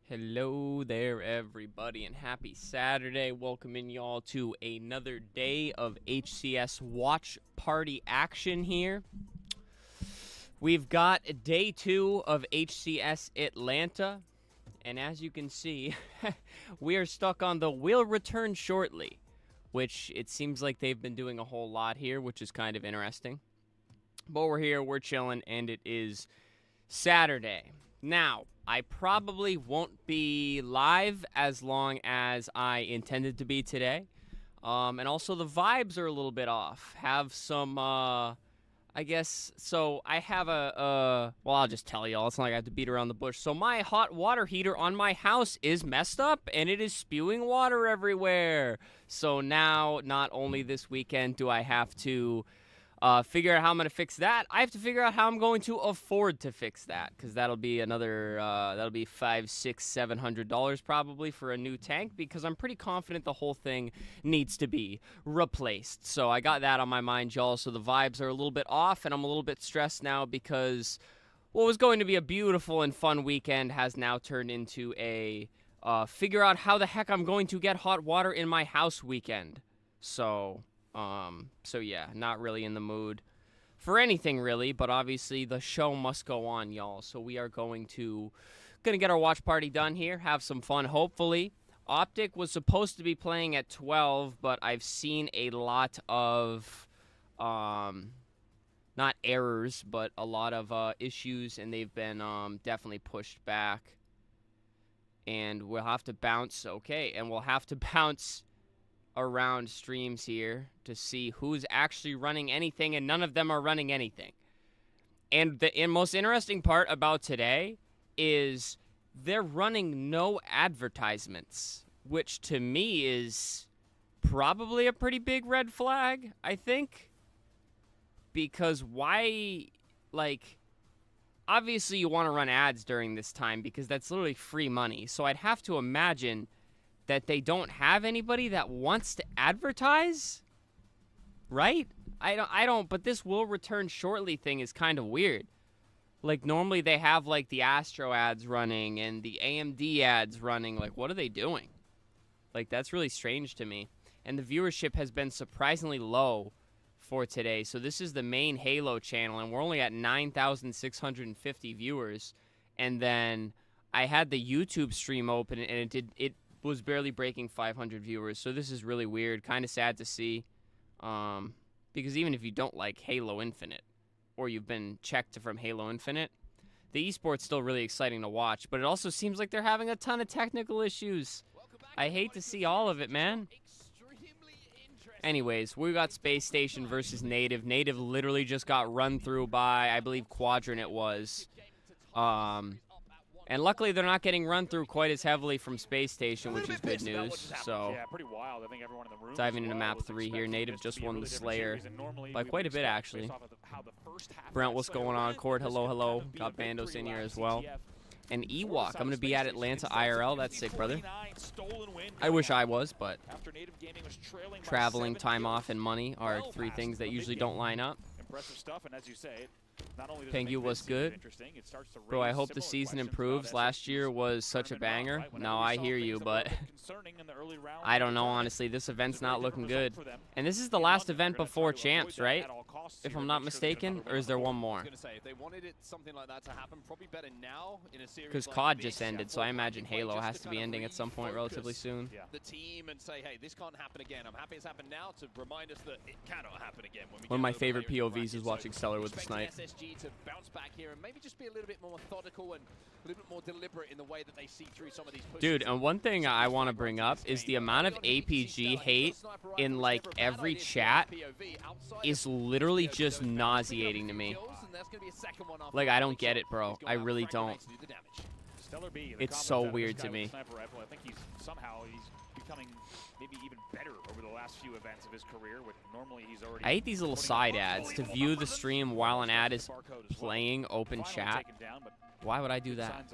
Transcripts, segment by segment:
Hello there, everybody, and happy Saturday. Welcoming y'all to another day of HCS Watch Party action here. We've got day 2 of HCS Atlanta, and as you can see, we are stuck on the will return shortly, which it seems like they've been doing a whole lot here, which is kind of interesting. But we're here, we're chilling, and it is Saturday. Now, I probably won't be live as long as I intended to be today. And also the vibes are a little bit off. Have some, I guess, so I have well, I'll just tell y'all. It's not like I have to beat around the bush. So my hot water heater on my house is messed up, and it is spewing water everywhere. So now, not only this weekend do I have to figure out how I'm going to fix that, I have to figure out how I'm going to afford to fix that, because that'll be another, that'll be $500, $600, $700 probably for a new tank, because I'm pretty confident the whole thing needs to be replaced. So I got that on my mind, y'all, so the vibes are a little bit off, and I'm a little bit stressed now because what was going to be a beautiful and fun weekend has now turned into a figure out how the heck I'm going to get hot water in my house weekend. So yeah, not really in the mood for anything really, but obviously the show must go on, y'all. So we are gonna get our watch party done here, have some fun, hopefully. Optic was supposed to be playing at 12, but I've seen a lot of, not errors, but a lot of, issues, and they've been, definitely pushed back. And we'll have to bounce, okay, and we'll have to bounce around streams here to see who's actually running anything, and none of them are running anything. And the most interesting part about today is they're running no advertisements, which to me is probably a pretty big red flag, I think. Because why, like, obviously you want to run ads during this time because that's literally free money. So I'd have to imagine that they don't have anybody that wants to advertise, right? I don't, but this will return shortly thing is kind of weird. Like, normally they have, like, the Astro ads running and the AMD ads running. Like, what are they doing? Like, that's really strange to me. And the viewership has been surprisingly low for today. So this is the main Halo channel, and we're only at 9,650 viewers. And then I had the YouTube stream open, and it was barely breaking 500 viewers, so this is really weird, kind of sad to see, because even if you don't like Halo Infinite, or you've been checked from Halo Infinite, the esport's still really exciting to watch, but it also seems like they're having a ton of technical issues. I hate to see all of it, man. Anyways, we got Space Station versus Native. Native literally just got run through by, I believe, Quadrant it was. And luckily, they're not getting run through quite as heavily from Space Station, which is good news. So, yeah, pretty wild. I think everyone in the room diving into map 3 here. Native just won the Slayer by quite a bit, actually. Brent, what's going on? Cord, hello, hello. Got Bandos in here as well. And Ewok, I'm going to be at Atlanta IRL. That's sick, brother. I wish I was, but traveling, time off, and money are 3 things that usually don't line up. Impressive stuff, and as you say, Pengu, what's good? Bro, I hope the season improves. Last year was such a banger. No, I hear you, but I don't know, honestly. This event's not looking good. And this is the last event before Champs, right? If I'm not mistaken, or is there one more? Because COD just ended, so I imagine Halo has to be ending at some point relatively soon. The team and say, hey, this can't happen again. I'm happy it's happened now to remind us that it cannot happen again. One of my favorite POVs is watching Stellar with the snipe. To bounce back here and maybe just be a little bit more methodical and a little bit more deliberate in the way that they see through some of these pushes. Dude, and one thing I want to bring up is the amount of APG hate in like every chat is literally just nauseating to me. Like, I don't get it, bro. I really don't. It's so weird to me. I think he's becoming maybe even better over the last few events of his career. Normally he's already. I hate these little side ads to view the stream while an ad is playing open chat. Why would I do that?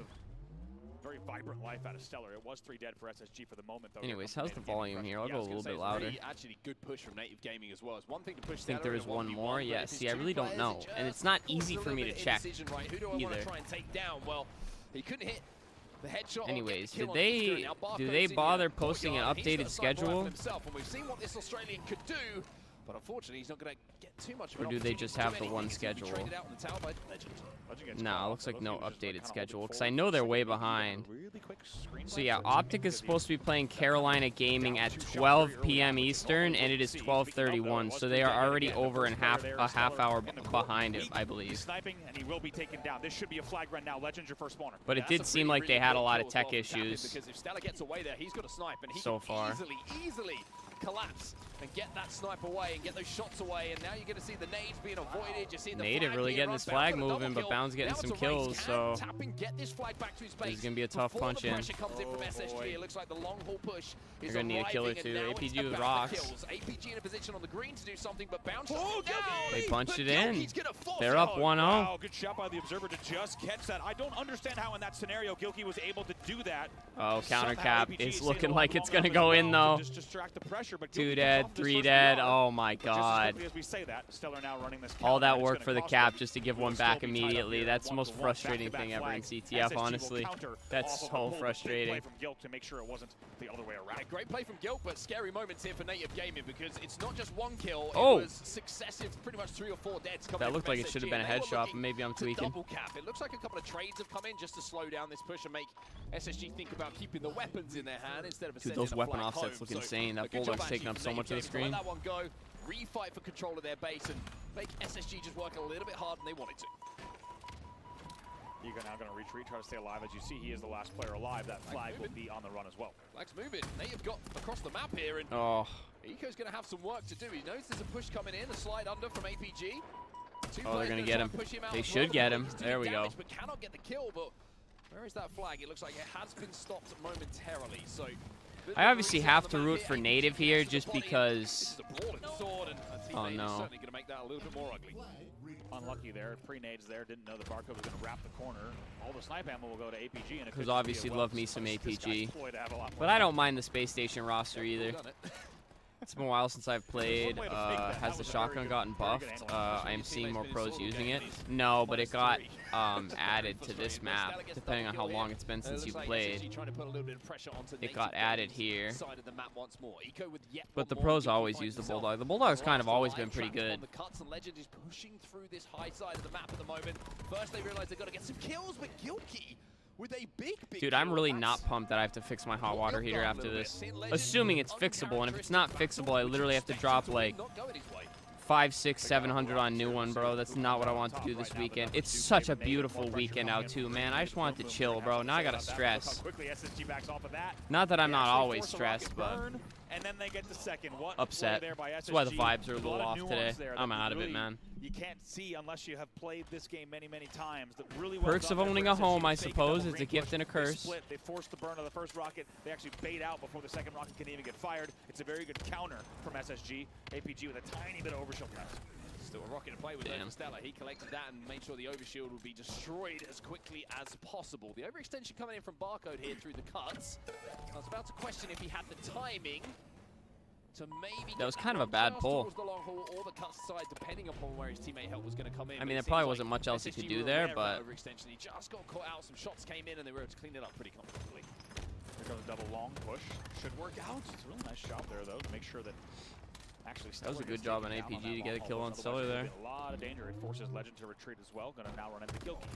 Very vibrant life out of Stellar. It was 3 dead for SSG for the moment, though. Anyways, how's the volume here? I'll go a little bit louder. Actually, good push from Native Gaming as well. It's one thing to push. I think there is one more. Yeah, see, I really don't know, and it's not easy for me to check either. Try and take down. Well, he couldn't hit The headshot. Anyways, do they bother posting an updated schedule? Himself, and we've seen what this Australian could do, but unfortunately he's not going to get too much of an Or do they just have the one opportunity to schedule? traded out in the tower by Legend. No, it looks like no updated schedule, because I know they're way behind. So yeah, Optic is supposed to be playing Carolina Gaming at 12 p.m. Eastern, and it is 12:31, so they are already over a half hour behind it, I believe. Sniping, and he will be taken down. This should be a flag run now. Legend's your first spawner. But it did seem like they had a lot of tech issues Because if Stella gets away there, he's got to snipe, and he so can far. easily collapse and get that snipe away and get those shots away. And now you're going to see the nades being avoided. You're seeing the Native flag really being getting run his back flag for the double moving, but kill. Bound's getting Now some it's a race. kills, Can so tap and get this flag back to his base this is gonna be a tough before punch the in. pressure comes in from SSG. It looks like the long haul push is You're gonna need a killer arriving, too. and now APG it's with about rocks. the kills. APG in a position on the green to do something, but Bound They punched it in. They're They're up 1-0. Wow, good shot by the Observer to just catch that. I don't understand how in that scenario Gilkey was able to do that. Oh, counter Somehow cap APG is stayed looking alive like it's long gonna enough go as in well though. to just distract the pressure, but 2 Gilkey dead, comes off this 3 first dead. PR. Oh my But just as god. quickly as we say that, Stellar now running this All counter, that and it's work gonna for the cost cap them. just to give We one will still back be tied up immediately. here. That's the most 1-1, frustrating back-to-back thing ever in flags. CTF, SSG will honestly. counter That's off of a so bold big frustrating. play from Gilk to make sure it wasn't the other way around. Yeah, great play from Gilk, but scary moments here for Native Gaming because it's not just one kill. Oh. It was successive, pretty much 3 or 4 deads coming That in looked from like it should have SSG, been a and they were headshot, but looking maybe I'm to tweaking. double cap. It looks like a couple of trades have come in just to slow down this push and make SSG think about keeping the weapons in their hand instead of Dude, sending those a weapon flag offsets home. look So, insane. a That good job Bulldog's actually taking up from so Native much of the Gaming to screen. let that one go, refight for control of their base, and make SSG just work a little bit harder than they wanted to. Eager now going to retreat, try to stay alive. As you see, he is the last player alive. That flag will be on the run as well. Flag's moving. Native got across the map here, and Oh, Eco's going to have some work to do. He knows there's a push coming in, a slide under from APG. Oh, they're gonna get him. They should get him. There we go. But cannot get the kill, but where is that flag? It looks like it has been stopped momentarily. So I obviously have to root for Native here just because. Oh no. Certainly going to make that a little bit more ugly. Unlucky there. Pre-nades there. Didn't know the barcode was going to wrap the corner. All the snipe ammo will go to APG. And Because obviously love me some APG. But I don't mind the Space Station roster either. It's been a while since I've played. Has the shotgun gotten buffed? I am seeing more pros using it. No, but it got added to this map, depending on how long it's been since you played. It got added here. But the pros always use the Bulldog. The Bulldog's kind of always been pretty good. The cuts and Legend is pushing through this high side of the map at the moment. First they realize they've got to get some kills, but Gilkey with a big Dude, I'm really not pumped that I have to fix my hot water heater after this. Assuming it's fixable, and if it's not fixable, I literally have to drop like 500, 600, 700 on a new one, bro. That's not what I want to do this weekend. It's such a beautiful weekend out too, man. I just want to chill, bro. Now I gotta stress. Not that I'm not always stressed, but and then they get the second. upset. That's why the vibes are a little off today. I'm out of it, man. You can't see unless you have played this game many, many times. Really Perks of owning a home, I suppose. It's a gift and a curse. They forced the burn of the first rocket. They actually bait out before the second rocket can even get fired. It's a very good counter from SSG. APG with a tiny bit of overshield pass. Still a rocket to play with Stella. He collected that and made sure the overshield would be destroyed as quickly as possible. The overextension coming in from Barcode here through the cuts. I was about to question if he had the timing to maybe that was kind of a bad pull. The long haul or the cut side, depending upon where his teammate help was going to come in. I mean, there probably wasn't much else he could do there, but overextension. He just got caught out. Some shots came in and they were able to clean it up pretty comfortably. There goes a double long push. Should work out. It's a really nice job there, though, to make sure that actually that was a good job on APG to get a kill on Stellar there. A lot of danger. It forces Legend to retreat as well. Gonna now run into Gilkey.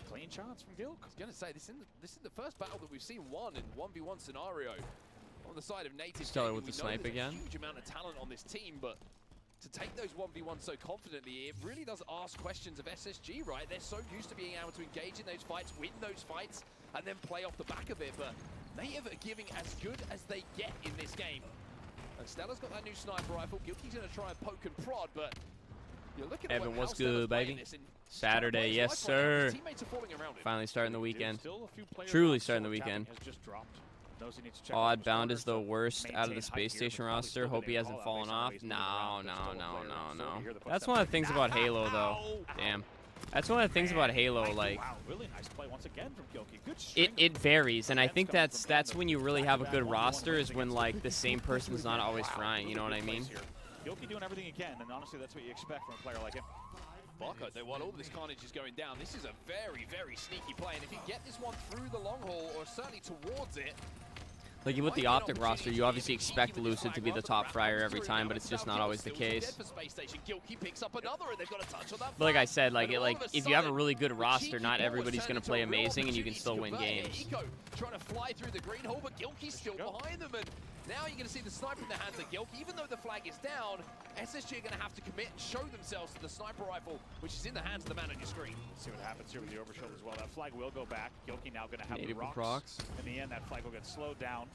Clean shots from Gilk. I was gonna say this is the first battle that we've seen won in 1v1 scenario. On the side of Native Stellar Gaming, with the we know snipe there's again. A huge amount of talent on this team, but to take those 1v1 so confidently, it really does ask questions of SSG, right? They're so used to being able to engage in those fights, win those fights, and then play off the back of it. But Native are giving as good as they get in this game. And Stella's got that new sniper rifle. Gilkey's gonna try and poke and prod, but you're looking at Evan, how what's Stella's good, playing baby? this, and Saturday, Stella's yes, life right now, sir. his teammates are falling around him. Finally starting the weekend. Still a few players Truly on, starting the so weekend. has just dropped. Knows he needs to check Odd out Bound his is the corners, worst out of maintain the height Space here, Station but probably roster. still Hope he gonna hasn't call out fallen based on off. how he's moving around, but still a player that's still here. The That's footsteps one of are the things about Halo, though. Damn. That's one of the things about Halo, like, wow, really nice play once again from Gilkey. Good string it varies, and I think that's when you really have a good roster is when, like, the same person's not always frying, you know what I mean? Gilkey doing everything he can, and honestly, that's what you expect from a player like him. Barcode, though, while all this carnage is going down, this is a very, very sneaky play. And if you get this one through the long haul, or certainly towards it, Like with the Optic roster, you obviously expect Lucid to be the top fryer every time, but it's just not always the case. But like I said, like if you have a really good roster, not everybody's going to play amazing, and you can still win games. Trying to fly through the green hole, but Gilky's still behind them, and now you're going to see the sniper in the hands of Gilky. Even though the flag is down, SSG are going to have to commit and show themselves to the sniper rifle, which is in the hands of the man on your screen. Let's see what happens here with the overshield as well. That flag will go back. Gilky now going to have Native the rocks. procs. In the end, that flag will get slowed down.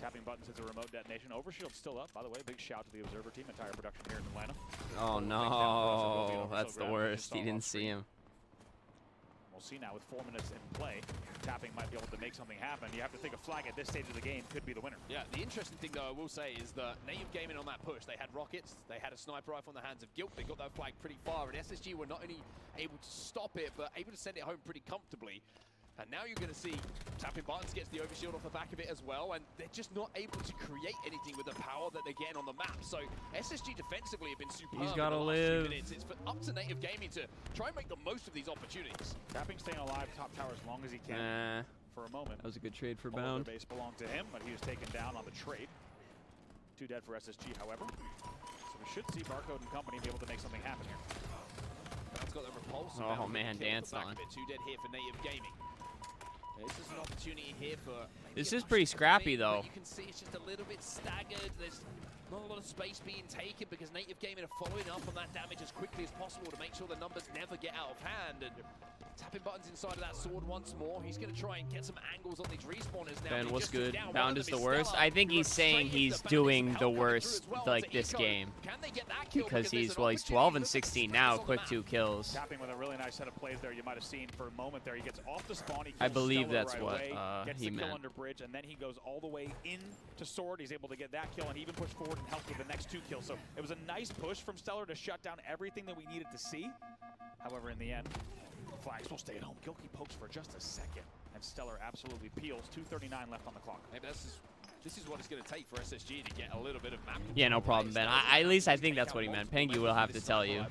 Tapping buttons is a remote detonation. Overshield's still up, by the way. Big shout to the Observer team, entire production here in Atlanta. Oh no, that's the worst. He didn't see him. We'll see now with 4 minutes in play. Tapping might be able to make something happen. You have to think a flag at this stage of the game could be the winner. Yeah, the interesting thing, though, I will say, is that Native Gaming on that push, they had rockets, they had a sniper rifle in the hands of Guilt, they got that flag pretty far, and SSG were not only able to stop it, but able to send it home pretty comfortably. And now you're going to see Tapping Buttons gets the overshield off the back of it as well, and they're just not able to create anything with the power that they're getting on the map. So SSG defensively have been superb. He's got to in the last live. few minutes. It's up to Native Gaming to try and make the most of these opportunities. Tapping staying alive, top tower as long as he can for a moment. That was a good trade for All Bound. base belonged to him, but he was taken down on the trade. 2 dead for SSG, however. So we should see Barcode and company be able to make something happen here. Bound's got the repulse. Oh man, danced on. 2 dead here for Native Gaming. This is an opportunity here for... This is pretty scrappy, though. You can see it's just a little bit staggered. There's not a lot of space being taken because Native Gaming are following up on that damage as quickly as possible to make sure the numbers never get out of hand. And Tapping Buttons inside of that sword once more. He's going to try and get some angles on these respawners now. Ben, what's good? Bound is the worst. I think he's saying he's doing the worst, like, this game. Because he's 12 and 16 now, quick 2 kills. Tapping with a really nice set of plays there. You might have seen for a moment there. He gets off the spawn. He I believe Stellar that's right what away, gets he the meant. kill under bridge, and then he goes all the way into sword. He's able to get that kill and even push forward and help with the next 2 kills. So it was a nice push from Stellar to shut down everything that we needed to see. However, in the end, flags will stay at home. Gilky pokes for just a second, and Stellar absolutely peels. 2:39 left on the clock. Maybe this is what it's going to take for SSG to get a little bit of map. Yeah, no problem, Ben. At least I think that's what he meant. Pengy will have to tell you.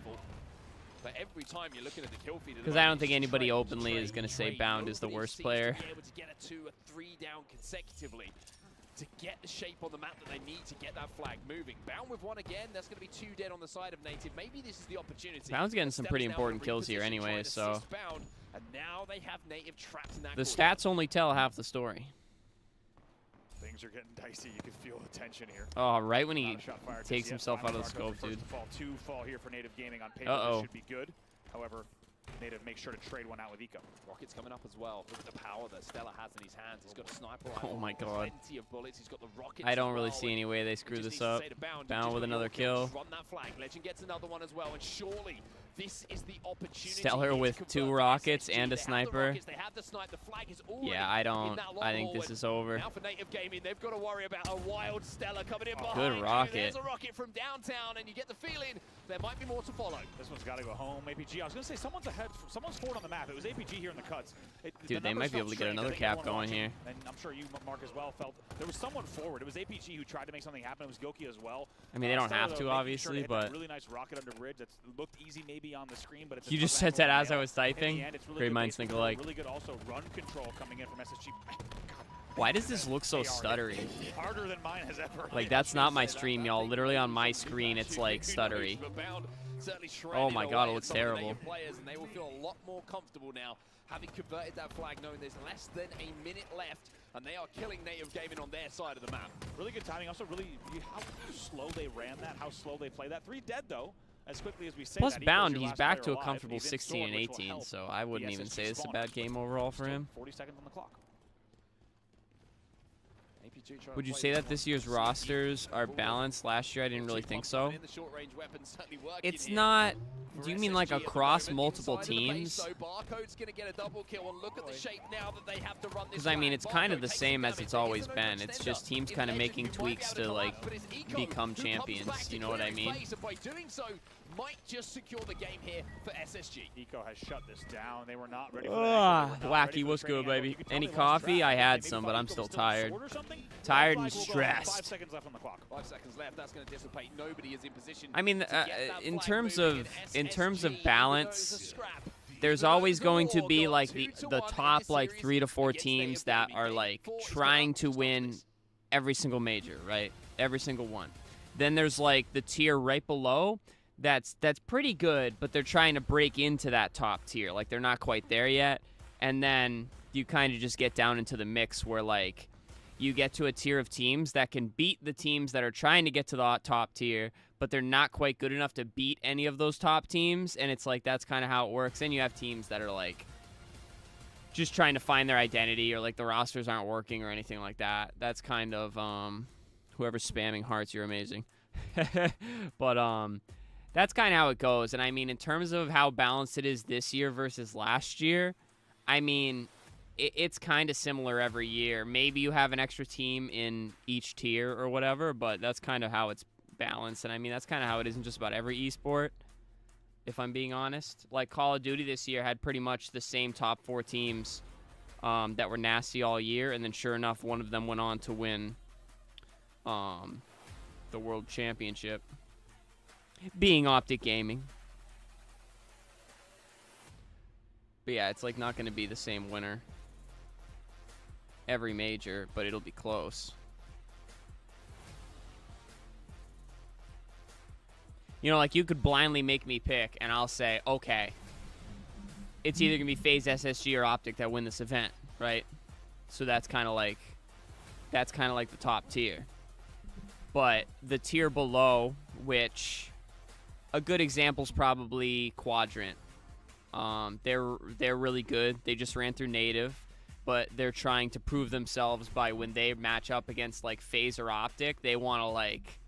But every time you're looking at the kill feed, Because I don't think anybody openly is going to say Bound is the worst player. To be able to get a 2 or 3 down consecutively to get the shape on the map that they need to get that flag moving. Bound with 1 again. That's going to be 2 dead on the side of Native. Maybe this is the opportunity. Bound's getting some pretty important kills here anyway, so Bound, and now they have Native trapped in that the corner. stats only tell half the story. Things are getting dicey. You can feel the tension here. Oh, right when he Shot fired. takes TCS himself out of the Barcode scope, first dude. to fall. 2 fall here for Native Gaming on paper. Uh-oh. This should be good. However, Native makes sure to trade one out with Eco. Rocket's coming up as well. Look at the power that Stellar has in his hands. He's got a sniper rifle. Oh my god. Plenty of bullets. He's got the rockets I don't as really well, see any way they screw just this needs to up. say to Bound, Bound with just another got your kill. kills, run that flag. Legend gets another one as well, and surely this is the opportunity. Stellar here to with convert 2 the rockets SSG. and a They have the sniper. rockets, they have the snipe. The flag is already Yeah, I think this is is over. Now for Native Gaming, they've got to worry about a wild Stellar coming in behind. Good you. rocket. There's a rocket from downtown, and you get the feeling there might be more to follow. This one's got to go home. APG. I was going to say someone's ahead. Someone's forward on the map. It was APG here in the cuts. Dude, they might be able to get another cap going here. And I'm sure you, Mark, as well, felt there was someone forward. It was APG who tried to make something happen. It was Goki as well. I mean, they don't Stellar, have though, to, making obviously, sure to hit but that really nice rocket under bridge. That looked easy maybe on the screen, but it's a you tough just said angle that to as I nail. was In typing. the end, it's really Great good minds base think control, alike. Really good also run control coming in from SSG. Why does this look so AR stuttery? Harder than mine has ever. Like, that's not my stream, y'all. Literally on my screen, it's like stuttery. Oh my god, it looks terrible. Players, and they will feel a lot more comfortable now, having converted that flag, knowing there's less than a minute left, and they are killing Native Gaming on their side of the map. Really good timing. Also, really how slow they ran that, how slow they played that. 3 dead though. As quickly as we say Plus that, Bound, Eco's your he's last back player to a alive. comfortable He's in 16 and sword, which will 18, help so I wouldn't the even SSG say it's a spawner. bad game overall for Still him. 40 seconds on the clock. Would you say that this year's rosters are balanced? Last year, I didn't really think so. It's not. Do you mean like across multiple teams? Because I mean, it's kind of the same as it's always been. It's just teams kind of making tweaks to like become champions. You know what I mean? By doing so, might just secure the game here for SSG. Eco has shut this down. They were not ready for that. Wacky, what's good, baby? Any coffee? I had some, but I'm still tired. Tired and Flag will go on. 5 stressed. seconds left on the clock. 5 seconds left. That's going to dissipate. Nobody is in position. I mean, to get that in flag terms moving, of and SSG, balance, there's Even though always the going to war be got like 2-1 the in top this like series 3 to 4 against teams AFC. that are Game like 4 is trying to about win this. every single major, right? Every single one. Then there's like the tier right below that's pretty good, but they're trying to break into that top tier. Like they're not quite there yet. And then you kind of just get down into the mix where like you get to a tier of teams that can beat the teams that are trying to get to the top tier, but they're not quite good enough to beat any of those top teams. And it's like that's kind of how it works. And you have teams that are like just trying to find their identity, or like the rosters aren't working or anything like that. That's kind of whoever's spamming hearts, you're amazing. But that's kind of how it goes. And I mean, in terms of how balanced it is this year versus last year, I mean, it's kind of similar every year. Maybe you have an extra team in each tier or whatever, but that's kind of how it's balanced. And I mean, that's kind of how it is in just about every esport, if I'm being honest. Like Call of Duty this year had pretty much the same top 4 teams that were nasty all year, and then sure enough, one of them went on to win the World Championship, being Optic Gaming. But yeah, it's like not going to be the same winner every major, but it'll be close. You know, like you could blindly make me pick, and I'll say, okay, it's either going to be FaZe, SSG, or Optic that win this event, right? So that's kind of like the top tier. But the tier below, which a good example is probably Quadrant. They're really good. They just ran through native, but they're trying to prove themselves by when they match up against like FaZe or Optic, they want to like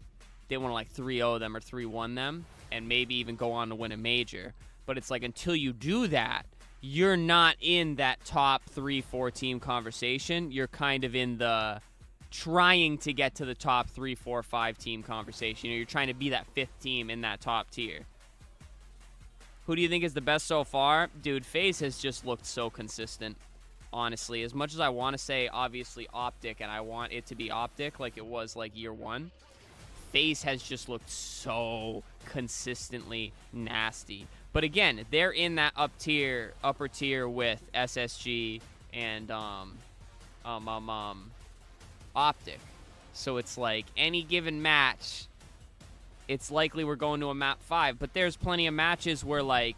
3-0 them or 3-1 them, and maybe even go on to win a major. But it's like until you do that, you're not in that top 3-4 team conversation. You're kind of in the trying to get to the top 3-4-5 team conversation. You're trying to be that 5th team in that top tier. Who do you think is the best so far? Dude, FaZe has just looked so consistent, honestly. As much as I want to say, obviously, Optic, and I want it to be Optic like it was like year 1, FaZe has just looked so consistently nasty. But again, they're in that upper tier with SSG and Optic. So it's like any given match, it's likely we're going to a map 5. But there's plenty of matches where like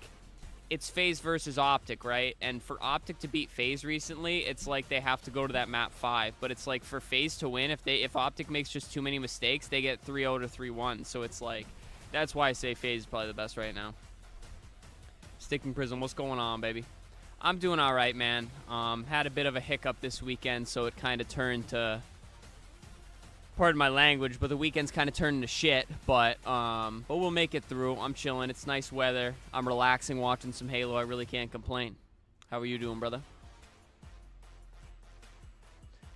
it's FaZe versus Optic, right? And for Optic to beat FaZe recently, it's like they have to go to that map 5. But it's like for FaZe to win, if Optic makes just too many mistakes, they get 3-0 to 3-1. So it's like that's why I say FaZe is probably the best right now. Sticking Prism, what's going on, baby? I'm doing all right, man. Had a bit of a hiccup this weekend, so it kind of turned to, pardon my language, but the weekend's kind of turned into shit. But we'll make it through. I'm chilling. It's nice weather. I'm relaxing, watching some Halo. I really can't complain. How are you doing, brother?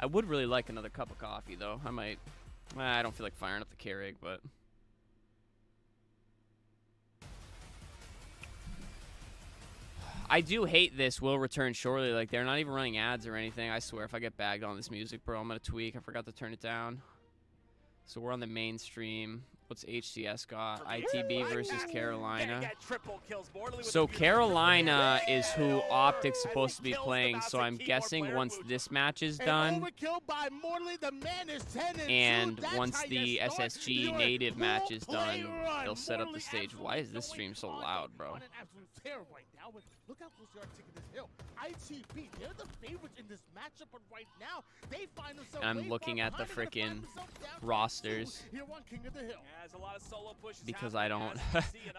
I would really like another cup of coffee, though. I don't feel like firing up the Keurig, but I do hate this will return shortly. Like, they're not even running ads or anything. I swear, if I get bagged on this music, bro, I'm going to tweak. I forgot to turn it down. So we're on the main stream. What's HCS got? ITB versus Carolina. So Carolina is who Optic's supposed to be playing. So I'm guessing once this match is done, and once the SSG native match is done, they'll set up the stage. Why is this stream so loud, bro? Look how close they are taking this hill. ITB, they're the favorites in this matchup, but right now they find themselves. I'm looking at the freaking rosters because I don't.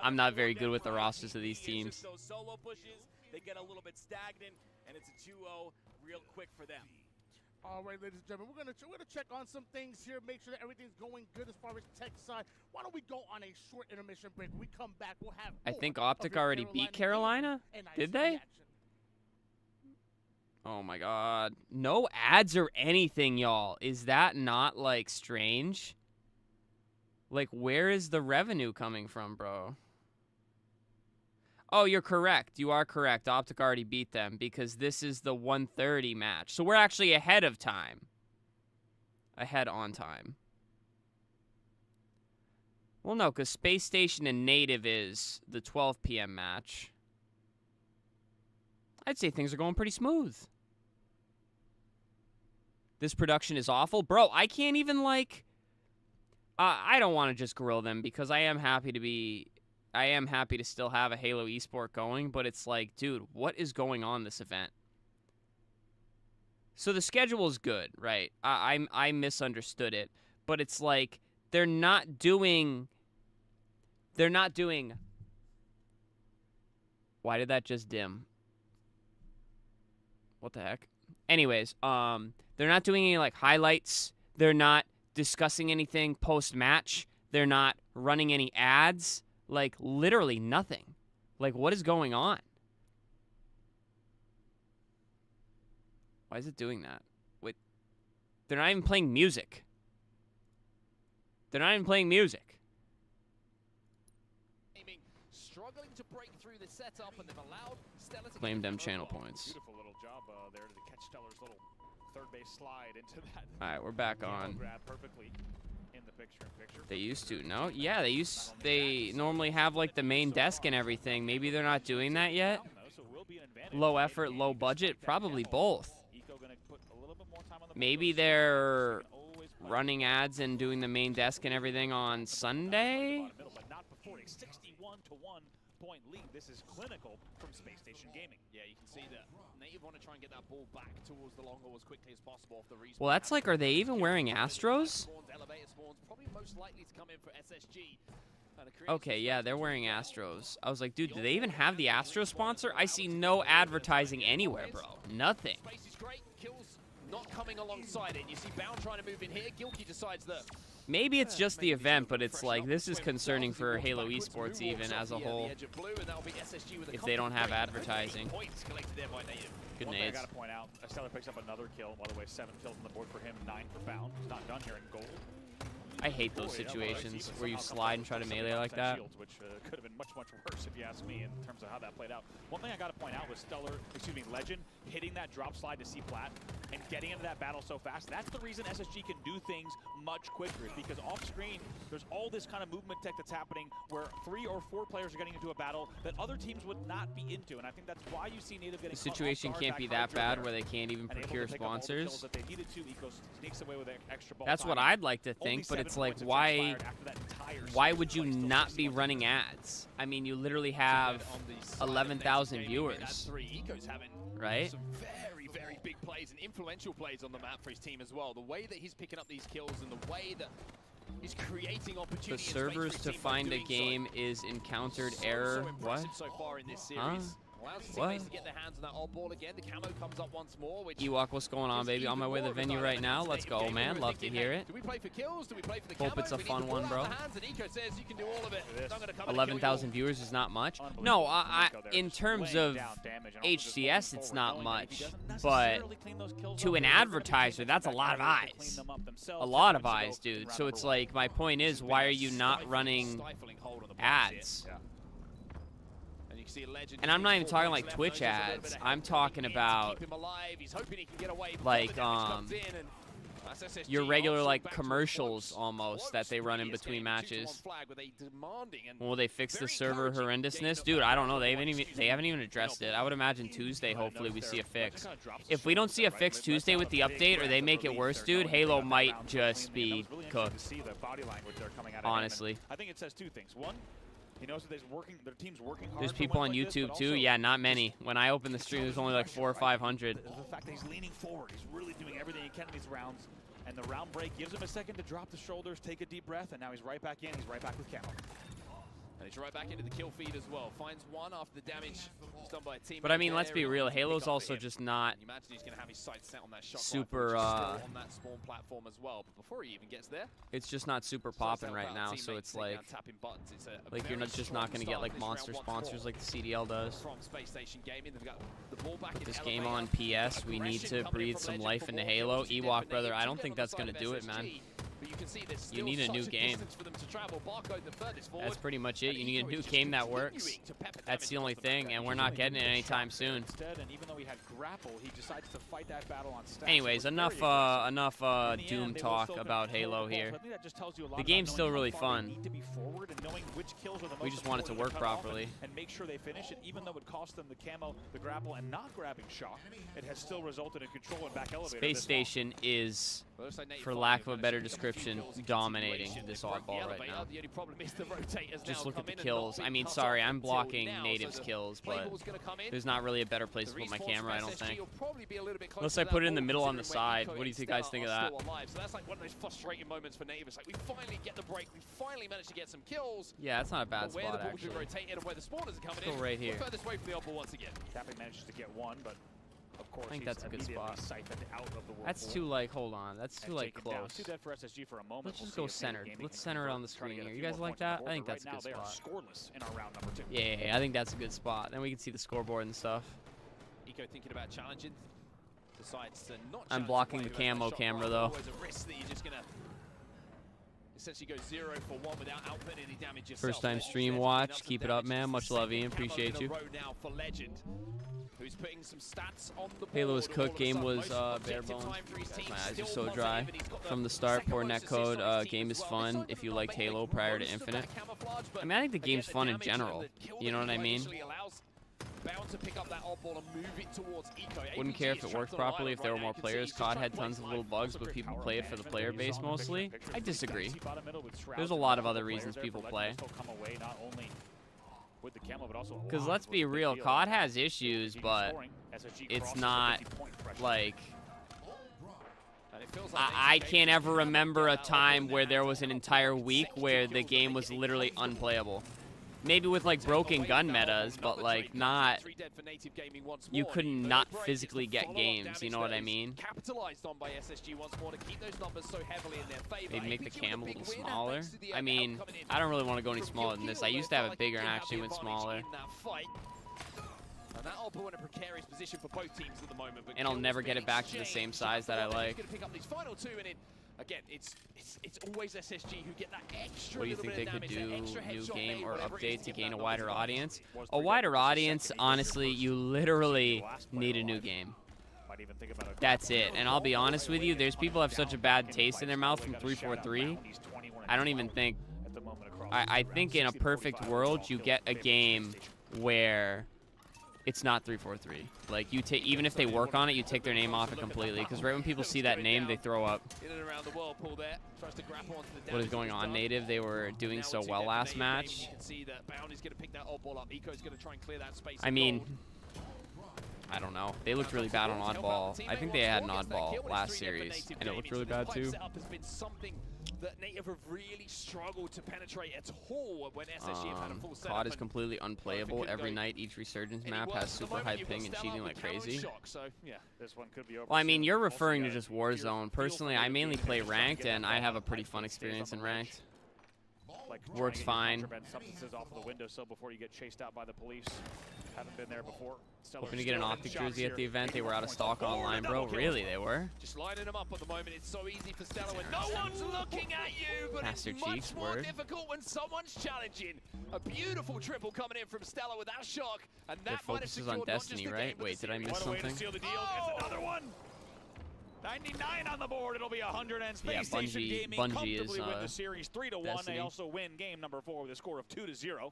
I'm not very good with the rosters of these teams. Those solo pushes, they get a little bit stagnant, and it's a 2-0 real quick for them. All right, ladies and gentlemen, we're gonna check on some things here, make sure that everything's going good as far as tech side. Why don't we go on a short intermission break? When we come back, we'll have. I think Optic already beat Carolina. Did they? Oh my God! No ads or anything, y'all. Is that not like strange? Like, where is the revenue coming from, bro? Oh, you're correct. You are correct. Optic already beat them because this is the 1:30 match. So we're actually ahead of time. ahead on time. Well, no, because Space Station and Native is the 12 p.m. match. I'd say things are going pretty smooth. This production is awful. Bro, I can't even, like... I don't want to just grill them because I am happy to still have a Halo esport going, but it's like, dude, what is going on this event? So the schedule is good, right? I misunderstood it, but it's like they're not doing. Why did that just dim? What the heck? Anyways, they're not doing any like highlights. They're not discussing anything post-match. They're not running any ads. Like, literally nothing. Like, what is going on? Why is it doing that? Wait. They're not even playing music. They're not even playing music. Struggling to break through the setup, and they've allowed Stellar to Claim them channel points. Beautiful little job there to catch Stellar's little third base slide into that. All right, we're back on. Grab perfectly in the picture. They used to. No? Yeah, they normally have like the main desk and everything. Maybe they're not doing that yet. Low effort, low budget, probably both. Maybe they're running ads and doing the main desk and everything on Sunday. But not before a 61-to-1 point lead. This is clinical from Space Station Gaming. Yeah, you can see that Native want to try and get that ball back towards the long hole as quickly as possible off the respawn. Well, that's like, are they even wearing Astros? Elevator spawns probably most likely to come in for SSG. Okay, yeah, they're wearing Astros. I was like, dude, do they even have the Astro sponsor? I see no advertising anywhere, bro. Nothing. Space is great. Kills not coming alongside it. You see Bound trying to move in here. Gilkey decides that maybe it's just the event, but it's like, this is concerning for Halo esports even as a whole. If they don't have advertising. Good I nades. gotta point out, Stellar picks up another kill. By the way, 7 kills on the board for him, 9 for Bound. He's not done here in gold. I hate those situations where you slide and try to melee like that. Shields, which could have been much, much worse if you ask me in terms of how that played out. One thing I got to point out was Legend hitting that drop slide to C plat and getting into that battle so fast. That's the reason SSG can do things much quicker, is because off screen there's all this kind of movement tech that's happening where 3 or 4 players are getting into a battle that other teams would not be into, and I think that's why you see Native getting The situation can't be that bad where they can't even procure sponsors. That's what I'd like to think, but it's like, why would you not be running ads? I mean, you literally have 11,000 viewers, right? Some very, very big plays and influential plays on the map for his team as well. The way that he's picking up these kills and the way that he's creating opportunity. The servers to find a game is encountered error. What? So far in this series. Huh? Allows his What? teammates to get their hands on that odd ball again. The camo comes up once more. Which Ewok, what's going on, baby? On my way to the venue right now. Let's go, man. Love to hear it. Do we play for kills? Do we play for the Hope camo? it's a We need fun the ball one, out bro. of the hands, and Eco says you can do all of it. I'm gonna come and kill you 11,000 all. viewers is not much. No, in terms of HCS, it's not much. But to an advertiser, that's a lot of eyes. A lot of eyes, dude. So it's like, my point is, why are you not running Stifling hold on the ball. ads? And you can see a Legend And I'm not even forward, talking his like left Twitch nose is a little ads. bit I'm ahead. talking He needs to about keep him alive. He's hoping he can get away before like, the damage comes in, and that's SSG your regular also like back to commercials close. almost that they run in Previous between game, matches. 2-1 flag with a demanding and Will they fix the very server encouraging horrendousness? game Dude, of I don't know. that They haven't even addressed it. I would imagine Tuesday, hopefully, we see a fix. If we don't see a fix Tuesday with the update or they make it worse, dude, Halo might just be cooked. Honestly. I think it says 2 things. One, he knows that their team's working hard. There's for people on wins like this, YouTube but too. also Yeah, not many. When I open the stream, there's only like 400 or 500. The fact that he's leaning forward, he's really doing everything he can in these rounds, and the round break gives him a second to drop the shoulders, take a deep breath, and now he's right back in. He's right back with camo. And he's right back into the kill feed as well. Finds one after the damage was done by a team. But I mean, let's be real. Halo's also just not You imagine he's going to have his sights set on that shot super, on that spawn platform as well. But before he even gets there, it's just not super popping right now. So it's like you're just not going to get like monster sponsors like the CDL does. From Space Station Gaming, they've got the ball back in This the game elevator. on PS, we need to breathe some life into Halo. Ewok, brother, I don't think that's going to do it, man. But you can see there's You still need a new such game. distance for them to travel. Barcode the furthest forward. That's pretty much it. You need a new game that works. That's the only thing, and we're not getting it anytime soon. he had grapple, he decides to fight that battle on stats. Anyways, enough Doom talk about Halo here. The game's still really fun. We just want it to work properly. And make sure they finish it, even though it cost them the camo, the grapple, and not grabbing shock. It has still resulted in control and back elevator. Space Station is, for lack of a better description, dominating this oddball right now. Just look at the kills. I mean, sorry, I'm blocking Native's kills, but there's not really a better place to put my camera, I don't think. Unless I put it in the middle on the side. What do you think guys think of that? So that's like one of those frustrating moments for Native. It's like we finally get the break. We finally managed to get some kills. Yeah, that's not a bad spot, actually. actually. Rotated and where the spawners are coming Let's go right here. Furthest way from the oddball once again. Tapping manages to get one, but of course I think that's a good spot. Out of the That's too, like, hold on. That's too, like, close. Too dead for SSG for a moment. Let's just go centered. Let's center it on the screen here. You guys like that? I think that's a good spot. Scoreless in our round number 2. Yeah, I think that's a good spot. Then we can see the scoreboard and stuff. Eco thinking about challenging. Decides to not I'm blocking the camo camera, though. Always a risk that you're just gonna essentially go 0 for 1 without outputting any damage yourself. First time stream watch. Keep it up, man. Much love, Ian. Appreciate you. Now for Legend, who's putting some stats on the board. Halo's cook game was bare bones. My eyes are so dry from the start. Poor netcode. Game is fun if you liked Halo prior to Infinite. I mean, I think the game's fun in general. You know what I mean? Bound to pick up that oddball and move it towards Eco. Wouldn't care if it worked properly if there were more players. COD had tons of little bugs, but people play it for the player base mostly. I disagree. There's a lot of other reasons people play. Because let's be real, COD has issues, but it's not like... I can't ever remember a time where there was an entire week where the game was literally unplayable. Maybe with, like, broken gun metas, but, like, not... You could not physically get games, you know what I mean? Maybe make the cam a little smaller. I mean, I don't really want to go any smaller than this. I used to have it bigger and actually went smaller. And I'll never get it back to the same size that I like. Again, it's always SSG who get that extra. What do you think they could do, new game or update to gain a wider audience? A wider audience, honestly, you literally need a new game. That's it. And I'll be honest with you, there's people who have such a bad taste in their mouth from 343. I don't even think... I think in a perfect world, you get a game where... it's not 343. Like, you take, even if they work on it, you take their name off it completely. Because right when people see that name, they throw up. What is going on, Native? They were doing so well last match. I mean, I don't know. They looked really bad on oddball. I think they had an oddball last series, and it looked really bad too. That Native have really struggled to penetrate at all when SSG have had a full setup. COD is completely unplayable. Every night, each Resurgence map has super high ping and cheating like crazy. Well, I mean, you're referring to just Warzone. Personally, I mainly play Ranked, and I have a pretty fun experience in Ranked. Works fine. Substances off of the windowsill before you get chased out by the police. Haven't been there before. Hoping to get an Optic jersey at the event. They were out of stock online, bro. Really, they were? Just lining them up at the moment. It's so easy for Stella when no one's looking at you, but Master it's Cheeks, much more word. difficult when someone's challenging. A beautiful triple coming in from Stella without shock, and Their that might have focus is secured on not just Destiny, the right? game, but Wait, the did I series. miss What a way to something? seal the deal. It's another one. 99 on the board. It'll be 100, and Space Yeah, Station Gaming Bungie comfortably is, win the series 3-1. Destiny. They also win game number 4 with a score of 2-0.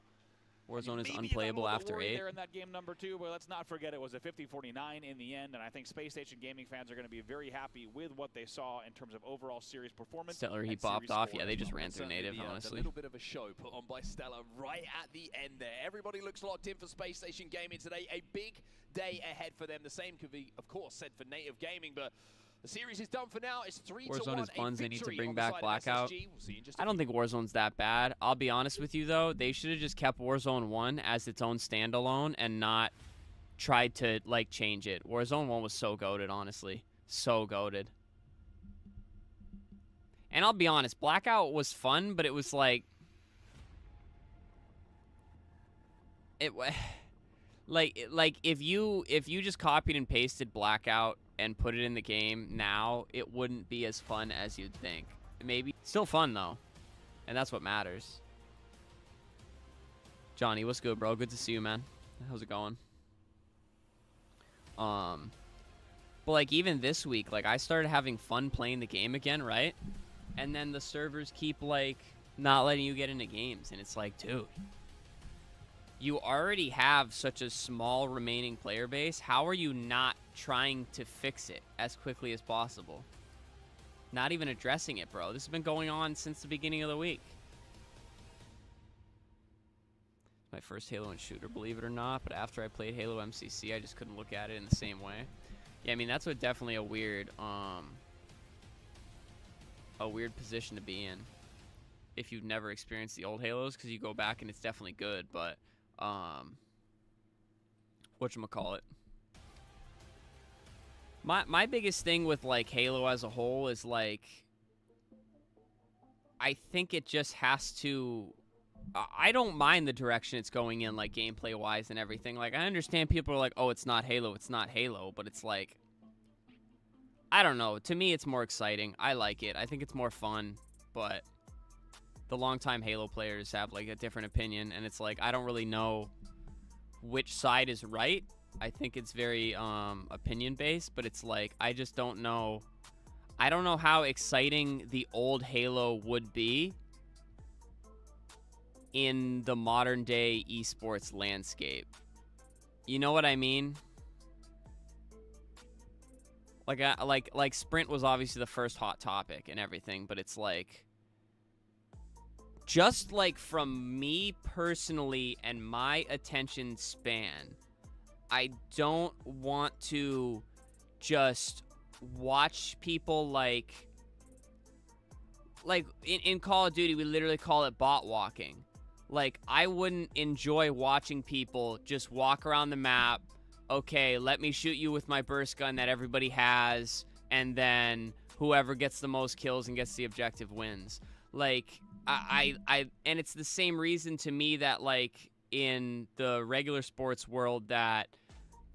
Warzone is Maybe unplayable a little after worry 8. there in that game number 2, but let's not forget it was a 50-49 in the end, and I think Space Station Gaming fans are going to be very happy with what they saw in terms of overall series performance. Stellar, he and popped series off. score Yeah, as they just well. ran through Native, A honestly. little bit of a show put on by Stella right at the end there. Everybody looks locked in for Space Station Gaming today. A big day ahead for them. The same could be, of course, said for Native Gaming, but the series is done for now. It's 3-1. Warzone is fun. They need to bring on the back side of Blackout. SSG. We'll see in just a I don't few. think Warzone's that bad. I'll be honest with you, though. They should have just kept Warzone 1 as its own standalone and not tried to, like, change it. Warzone 1 was so goated, honestly. So goated. And I'll be honest, Blackout was fun, but it was like... Like if you just copied and pasted Blackout and put it in the game now, it wouldn't be as fun as you'd think. Maybe. Still fun, though. And that's what matters. Johnny, what's good, bro? Good to see you, man. How's it going? But like even this week, like I started having fun playing the game again, right? And then the servers keep like not letting you get into games, and it's like, dude, you already have such a small remaining player base. How are you not trying to fix it as quickly as possible? Not even addressing it, bro. This has been going on since the beginning of the week. My first Halo and shooter, believe it or not, but after I played Halo MCC, I just couldn't look at it in the same way. Yeah, I mean, that's definitely a weird position to be in if you've never experienced the old Halos, because you go back and it's definitely good, but whatchamacallit. My biggest thing with like Halo as a whole is like I think it just has to I don't mind the direction it's going in, like gameplay wise and everything. Like I understand people are like, oh, it's not Halo, but it's like I don't know. To me it's more exciting. I like it. I think it's more fun, but the longtime Halo players have like a different opinion, and it's like I don't really know which side is right. I think it's very opinion based, but it's like I just don't know. I don't know how exciting the old Halo would be in the modern day esports landscape. You know what I mean? Like Sprint was obviously the first hot topic and everything, but it's like just like from me personally and my attention span, I don't want to just watch people like in Call of Duty, we literally call it bot walking. Like, I wouldn't enjoy watching people just walk around the map. Okay, let me shoot you with my burst gun that everybody has, and then whoever gets the most kills and gets the objective wins. Like, and it's the same reason to me that, like, in the regular sports world that,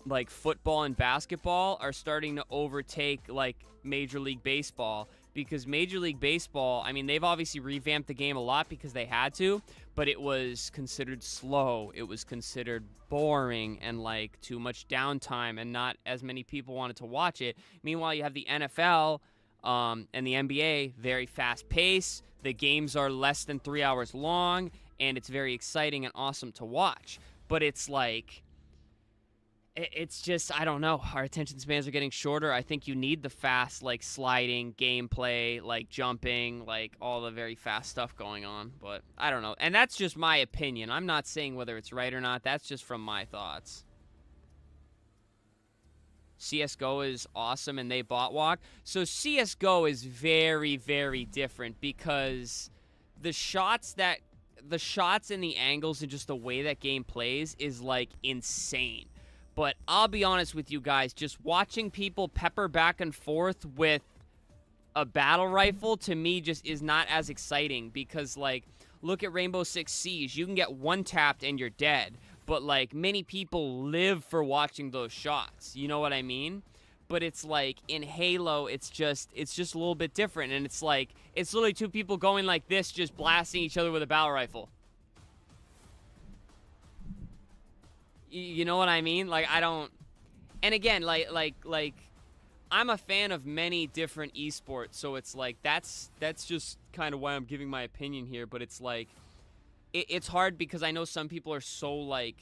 like, football and basketball are starting to overtake, like, Major League Baseball. Because Major League Baseball, I mean, they've obviously revamped the game a lot because they had to, but it was considered slow. It was considered boring and, like, too much downtime, and not as many people wanted to watch it. Meanwhile, you have the NFL and the NBA, very fast pace. The games are less than 3 hours long, and it's very exciting and awesome to watch. But it's like, it's just, I don't know. Our attention spans are getting shorter. I think you need the fast, like, sliding gameplay, like, jumping, like, all the very fast stuff going on. But I don't know. And that's just my opinion. I'm not saying whether it's right or not. That's just from my thoughts. CSGO is awesome, and they bot walk. So CSGO is very, very different because the shots and the angles and just the way that game plays is, like, insane. But I'll be honest with you guys, just watching people pepper back and forth with a battle rifle, to me, just is not as exciting. Because, like, look at Rainbow Six Siege. You can get one-tapped and you're dead. But, like, many people live for watching those shots. You know what I mean? But it's like, in Halo, it's just a little bit different. And it's like, it's literally two people going like this, just blasting each other with a battle rifle. You know what I mean? Like, I don't... And again, like I'm a fan of many different esports, so it's like, that's just kind of why I'm giving my opinion here, but it's like, it's hard because I know some people are so, like...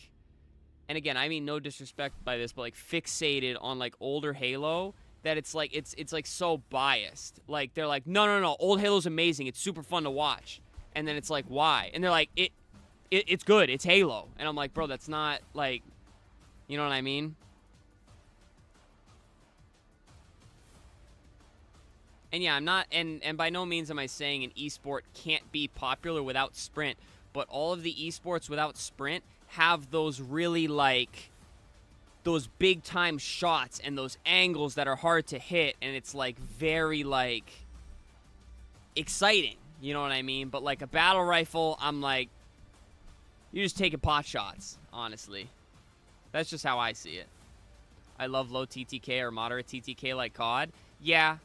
And again, I mean no disrespect by this, but, like, fixated on, like, older Halo, that it's like, it's like, so biased. Like, they're like, no, old Halo's amazing, it's super fun to watch. And then it's like, why? And they're like, it's good. It's Halo. And I'm like, bro, that's not, like, you know what I mean? And yeah, I'm not, and by no means am I saying an esport can't be popular without Sprint, but all of the esports without Sprint have those really, like, those big-time shots and those angles that are hard to hit, and it's, like, very, like, exciting. You know what I mean? But, like, a battle rifle, I'm like, you're just taking pot shots, honestly. That's just how I see it. I love low TTK or moderate TTK like COD. Yeah.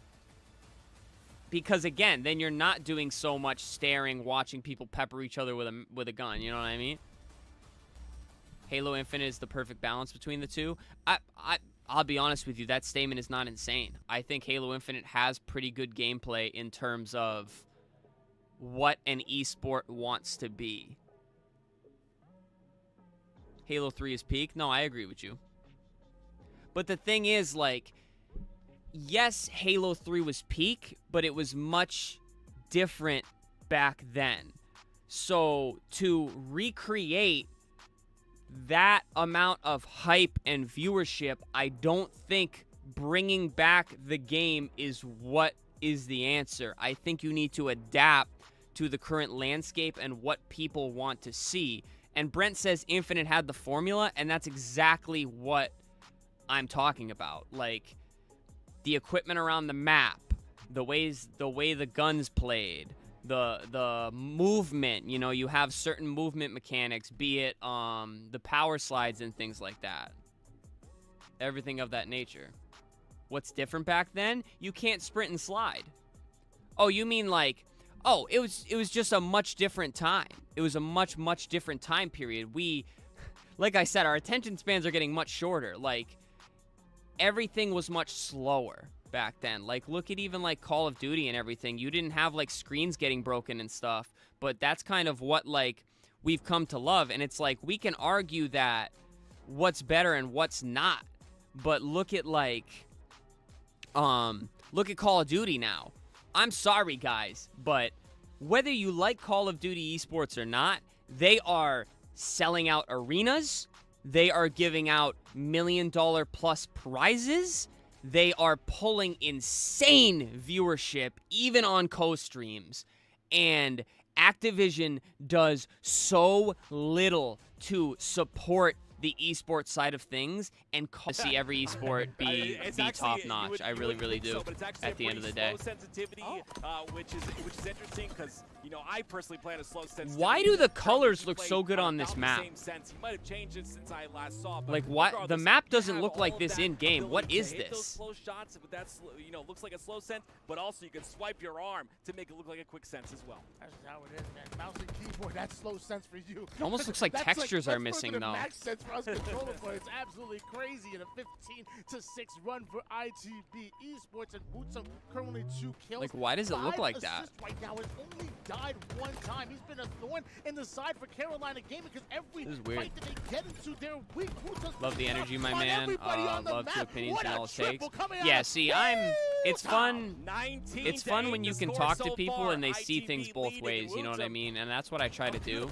Because, again, then you're not doing so much staring, watching people pepper each other with a gun. You know what I mean? Halo Infinite is the perfect balance between the two. I'll be honest with you, that statement is not insane. I think Halo Infinite has pretty good gameplay in terms of what an esport wants to be. Halo 3 is peak? No, I agree with you. But the thing is, like, yes, Halo 3 was peak, but it was much different back then. So to recreate that amount of hype and viewership, I don't think bringing back the game is what is the answer. I think you need to adapt to the current landscape and what people want to see. And Brent says Infinite had the formula, and that's exactly what I'm talking about. Like, the equipment around the map, the way the guns played, the movement, you know, you have certain movement mechanics, be it the power slides and things like that. Everything of that nature. What's different back then? You can't sprint and slide. Oh, you mean like, oh, it was just a much different time. It was a much different time period. Like I said, our attention spans are getting much shorter. Like, everything was much slower back then. Like, look at even like Call of Duty and everything. You didn't have like screens getting broken and stuff, but that's kind of what like we've come to love. And it's like, we can argue that what's better and what's not, but look at like look at Call of Duty now. I'm sorry guys, but whether you like Call of Duty esports or not, they are selling out arenas. They are giving out $1 million plus prizes. They are pulling insane viewership, even on co-streams. And Activision does so little to support the esports side of things and see every esport be top notch. I really do. At the end of the day, slow sensitivity, which is interesting because you know I personally play on a slow sensitivity. Why do the colors look so good on this map? Same sense. He might have changed it since I last saw. But like what? The map doesn't look like this in game. What is this? Those slow shots, but that's looks like a slow sense, but also you can swipe your arm to make it look like a quick sense as well. That's how it is, man. Mouse and keyboard, that's slow sense for you. It almost looks like textures are missing though. Max sense for us controller players. It's absolutely crazy in a 15-6 run for ITB Esports, and Bootsum currently 2 kills. Like, why does it look like that? Right now, has only died 1 time. He's been a thorn in the side for Carolina Gaming because every fight that they get into, they're weak. Love the energy, my man. Love to opinions and all it takes. Yeah, see, it's fun. It's fun when you can talk to people and they see things both ways. You know what I mean? And that's what I try to do.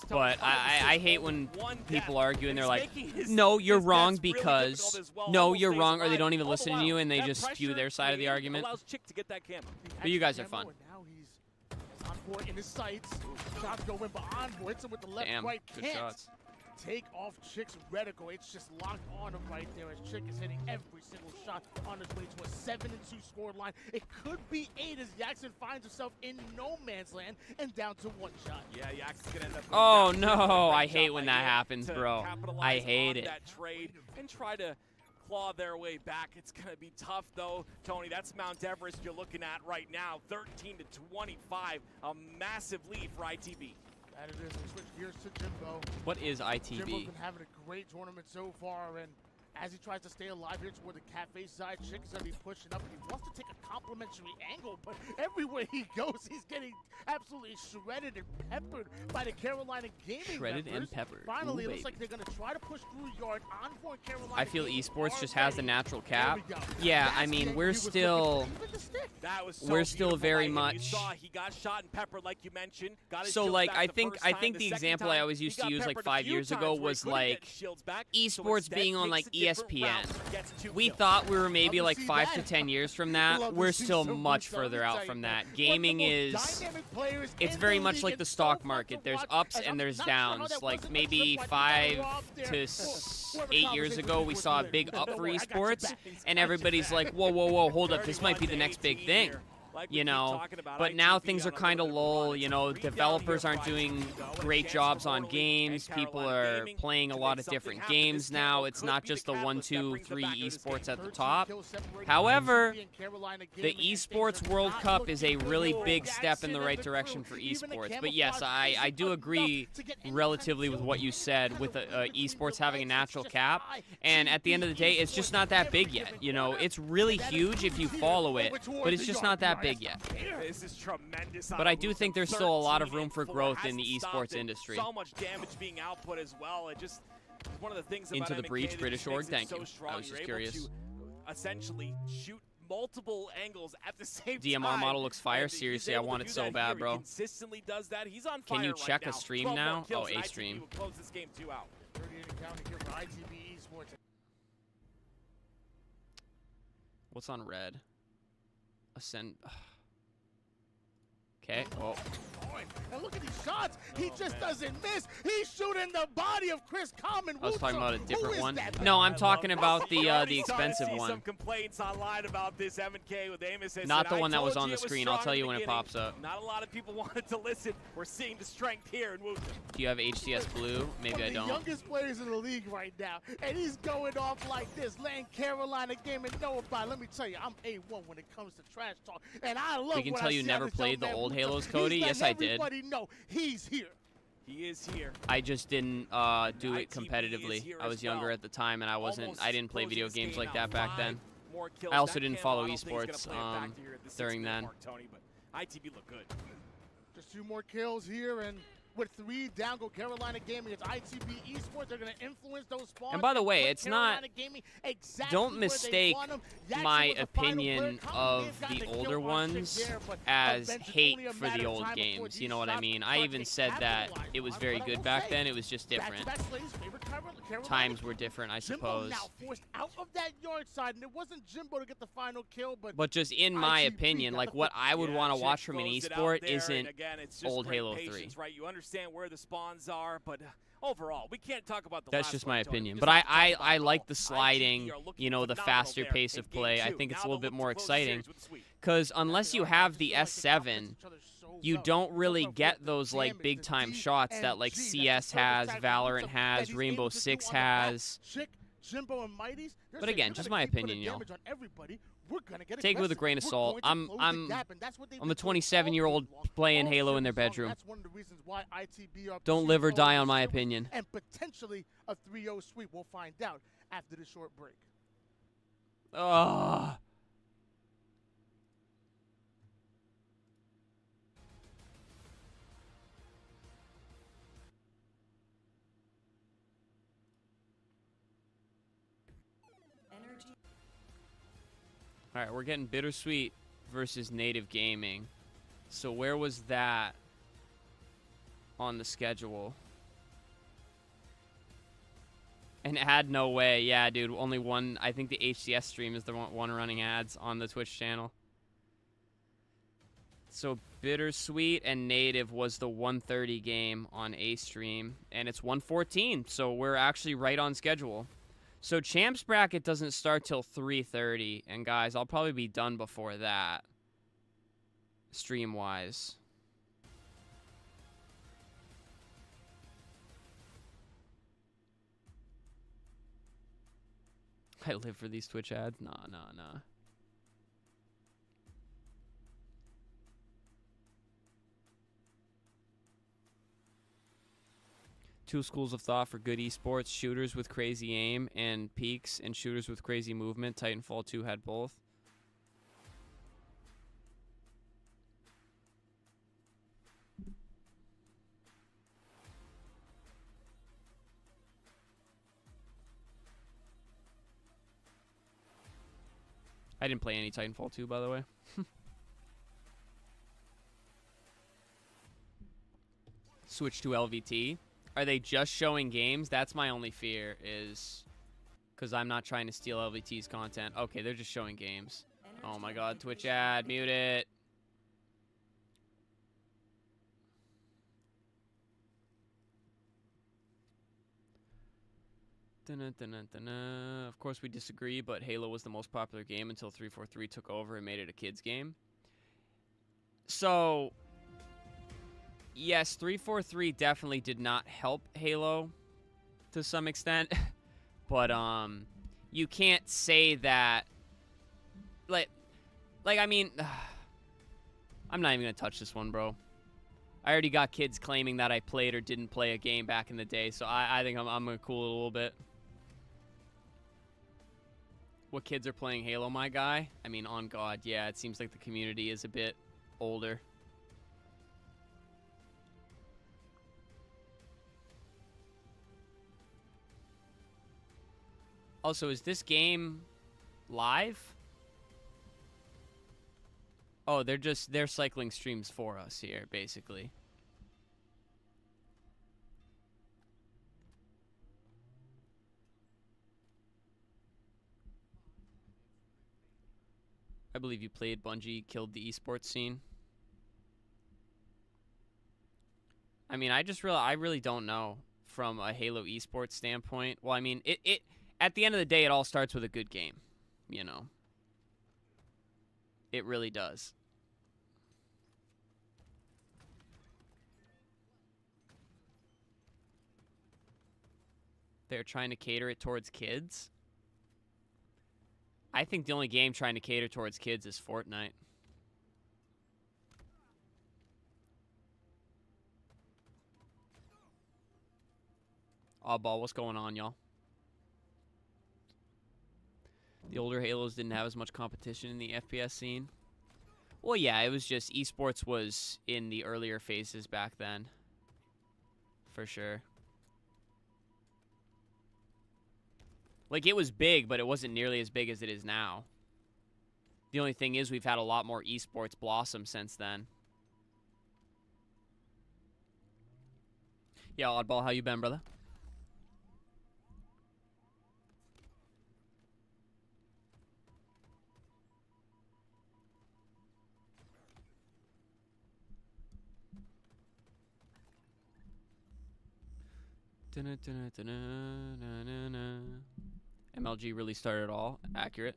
But I hate when people argue and they're like, no, you're wrong because, no, you're wrong, or they don't even listen to you and they just spew their side of the argument. But you guys are fun. Now he's on board in his sights. Shots go in, but Envoy hits him with the left, Damn, right. good Can't shots. take off Chick's reticle. It's just locked on him right there as Chick is hitting every single shot on his way to a 7-2 score line. It could be 8 as Jackson finds himself in no man's land and down to 1 shot. Yeah, Jackson's gonna end up Oh down no, to I hate when that happens, to bro. capitalize I hate on it. that trade and try to claw their way back. It's gonna be tough though, Tony. That's Mount Everest you're looking at right now. 13-25, a massive lead for ITB. That it is. We switch gears to Jimbo. What is Jimbo's ITB? been having a great tournament so far, and as he tries to stay alive here toward the cafe side, Chick is going to be pushing up, and he wants to take a complimentary angle, but everywhere he goes, he's getting absolutely shredded and peppered by the Carolina Gaming Shredded members. and peppered. Finally, Ooh, it looks baby. like they're going to try to push through yard on board Carolina. I feel Gaming esports just are has the ready. natural There cap. we go. Yeah, That's I mean, the we're angle he was still. looking for. Even the stick. That was so We're still beautiful, very Mike, and much- You saw he got shot and peppered, like you mentioned. Got his So, shields like, back I the think first I time. think the second example I time, always he used to got use like peppered a 5 few years times ago where he was couldn't get like his shields back, so esports instead being on takes like a different ESPN. route, gets 2 We kills. thought we were maybe Love like to see 5 to that. 10 years from Love that. to We're see still some much boots, let me further tell out you. from One that. of the Gaming most is. dynamic players It's in very the much league like and the so stock fun to market. There's watch, ups as and I'm there's not sure how downs. that Like was maybe slip 5 off there. to Whoever 8 years conversation ago, we was saw a with big him. up Don't for worry, I got your esports, back. and everybody's like, whoa, hold up, this might be the next big 31-18 thing. here. like we you keep know, talking about, but now ITV things on are a kind of little bit of a lull. run. You It's know, 3 down here developers for aren't ITV, doing though, and great chance jobs for on Mortal League games. and People Carolina are Gaming. playing a Could lot make of something different happen. This games now. Campbell It's could not be the just the 1, catalyst that 2, brings them 3 back into this game. esports at the 13 top. kills separating However, ITV and Carolina the Gaming, and things Esports are World not Cup is a looking good really for big Jackson step in the and right the direction crew. for Even the esports. But yes, camouflage I isn't do enough agree to get any relatively kind with of what you tilt. said with esports having a natural cap. And at the end of the day, it's just not that big yet. You know, it's really huge if you follow it, but it's just not that big yet. This is tremendous. But I do think there's still a lot of room for growth in the esports industry. So much damage being output as well. It just is one of the things about Into the MK breach, that British just makes org, it thank so you. strong. I was You're just able curious. to essentially shoot multiple angles at the same DMR time. model looks fire. And he's Seriously, I able to want do it so that bad, here. bro. He consistently does that. He's on Can fire you right check a now. stream 12 more now? kills, Oh, and a ITV stream. will close this game 2 out. 38 counting here for ITV Esports. What's on red? Ascend. Okay. Oh. And look at these shots. He just doesn't miss. He's shooting the body of Chris Common. I was talking about a Who different is one. that? No, I'm I talking love about this. You the already started to expensive see one. Some complaints online about this M&K with Amos. Not the one that was I told on you the it was screen. I'll strong tell in you the when it beginning. pops up. Not a lot of people wanted to listen. We're seeing the strength here in Woot. Do you have HCS Blue? Maybe One I of the don't. youngest players in the league right now, and he's going off like this, letting Carolina Gaming know about it. Let me tell you, I'm A1 when it comes to trash talk, and I love. We can when tell I you see never how this played young the man old moves up. Halos, He's Cody. letting Yes, I did. Everybody know he's here. He is here. I just didn't do it ITV is competitively. here I was as younger well. at the time, and I Almost didn't play closing video this games game like out. that back then. 5 more kills. I also That didn't camo, follow I don't think is gonna esports, play a factor here at the during 6-minute then. mark, Tony, but ITV look good. Just 2 more kills here, and with 3 down go Carolina Gaming. It's ITV Esports. They're going to influence those spawns. And by the way, put it's not- Carolina Gaming exactly Don't where they mistake want 'em. Jackson my was the final opinion player. Common may of have gotten the a kill older on ones Chick there, but as eventually only hate a for matter the of old time before games. these You know what I shots mean? I start even to said that capitalize it was on. very But I good will back say, then. It was just different. back-to-back Slay's favorite Carolina Times were different, I Jimbo suppose. now forced out of that yard side, and it wasn't Jimbo to get the final kill, but But just in my ITV opinion, got like the what I would Yeah, want to Chick watch from an closed it out esport there, and isn't again, it's just old great Halo 3. patience, right? You understand where the spawns are, but overall, we can't talk about the That's last just one, my Tony. We opinion. just But have to talk I about like it the all. sliding, ITV are looking you know, the phenomenal faster there pace in of game play. I 2. think it's Now a little they'll bit look more to close the series exciting. with the sweep. Because unless you have the S7, you don't really Well, get those like damage, big the time D shots and that like G, that's the CS service has, tactic Valorant that has, he's Rainbow able to do Six on the back. has. Chick, Jimbo, and Mighty's, they're But saying, again, "You're just gonna my keep putting opinion, y'all. damage on everybody. We're gonna get Take it with a aggressive. grain of We're salt. going to I'm close the I'm gap," and that's what they've I'm been a doing all 27-year-old season long. playing All Halo in their season long, bedroom. That's one of the reasons why ITB are Don't pursuing live or all die the on my silvers opinion. and potentially a 3-0 sweep. We'll find out after the short break. Ugh. All right, we're getting Bittersweet versus Native Gaming. So where was that on the schedule? And ad, no way. Yeah, dude, only one. I think the HCS stream is the one running ads on the Twitch channel. So Bittersweet and Native was the 1:30 game on A stream, and it's 1:14. So we're actually right on schedule. So Champs Bracket doesn't start till 3:30, and guys, I'll probably be done before that, stream-wise. I live for these Twitch ads? Nah. Two schools of thought for good esports: shooters with crazy aim and peaks, and shooters with crazy movement. Titanfall 2 had both. I didn't play any Titanfall 2, by the way. Switch to LVT. Are they just showing games? That's my only fear, is because I'm not trying to steal LVT's content. Okay, they're just showing games. Oh my god, Twitch ad, mute it. Dun-dun-dun-dun-dun. Of course we disagree, but Halo was the most popular game until 343 took over and made it a kids game. So, yes, 343 definitely did not help Halo to some extent. But, you can't say that, like, I mean, I'm not even gonna touch this one, bro. I already got kids claiming that I played or didn't play a game back in the day, so I think I'm gonna cool it a little bit. What kids are playing Halo, my guy? I mean, on God, yeah, it seems like the community is a bit older. Also, is this game live? Oh, they're cycling streams for us here, basically. I believe you played Bungie, killed the esports scene. I mean, I really don't know from a Halo esports standpoint. Well, I mean, it at the end of the day, it all starts with a good game, you know. It really does. They're trying to cater it towards kids. I think the only game trying to cater towards kids is Fortnite. Oddball, what's going on, y'all? The older Halos didn't have as much competition in the FPS scene. Well, yeah, it was just esports was in the earlier phases back then. For sure. Like, it was big, but it wasn't nearly as big as it is now. The only thing is we've had a lot more esports blossom since then. Yeah, Oddball, how you been, brother? MLG really started it all. Accurate.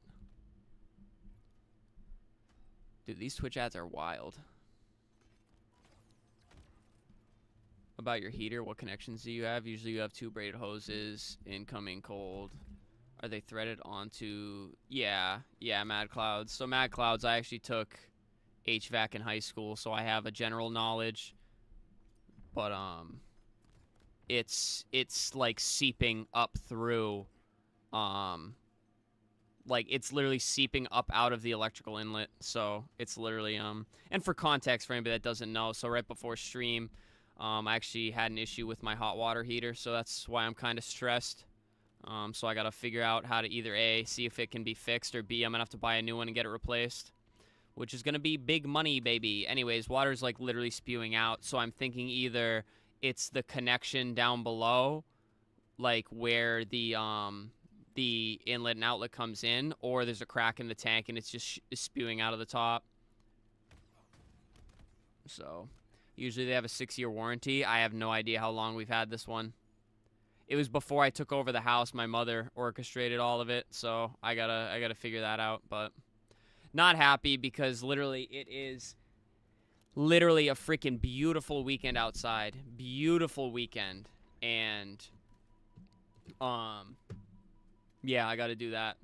Dude, these Twitch ads are wild. About your heater, what connections do you have? Usually you have 2 braided hoses, incoming cold. Are they threaded onto... Yeah, Mad Clouds. So Mad Clouds, I actually took HVAC in high school, so I have a general knowledge. But, it's like seeping up through, like it's literally seeping up out of the electrical inlet. So it's literally, and for context for anybody that doesn't know, so right before stream, I actually had an issue with my hot water heater, so that's why I'm kind of stressed. So I gotta figure out how to either A, see if it can be fixed, or B, I'm gonna have to buy a new one and get it replaced, which is gonna be big money, baby. Anyways, water's like literally spewing out, so I'm thinking either it's the connection down below, like where the inlet and outlet comes in, or there's a crack in the tank and it's just spewing out of the top. So usually they have a 6-year warranty. I have no idea how long we've had this one. It was before I took over the house. My mother orchestrated all of it, so I gotta figure that out. But not happy because literally it is literally a freaking beautiful weekend outside. Beautiful weekend. And yeah, I gotta do that.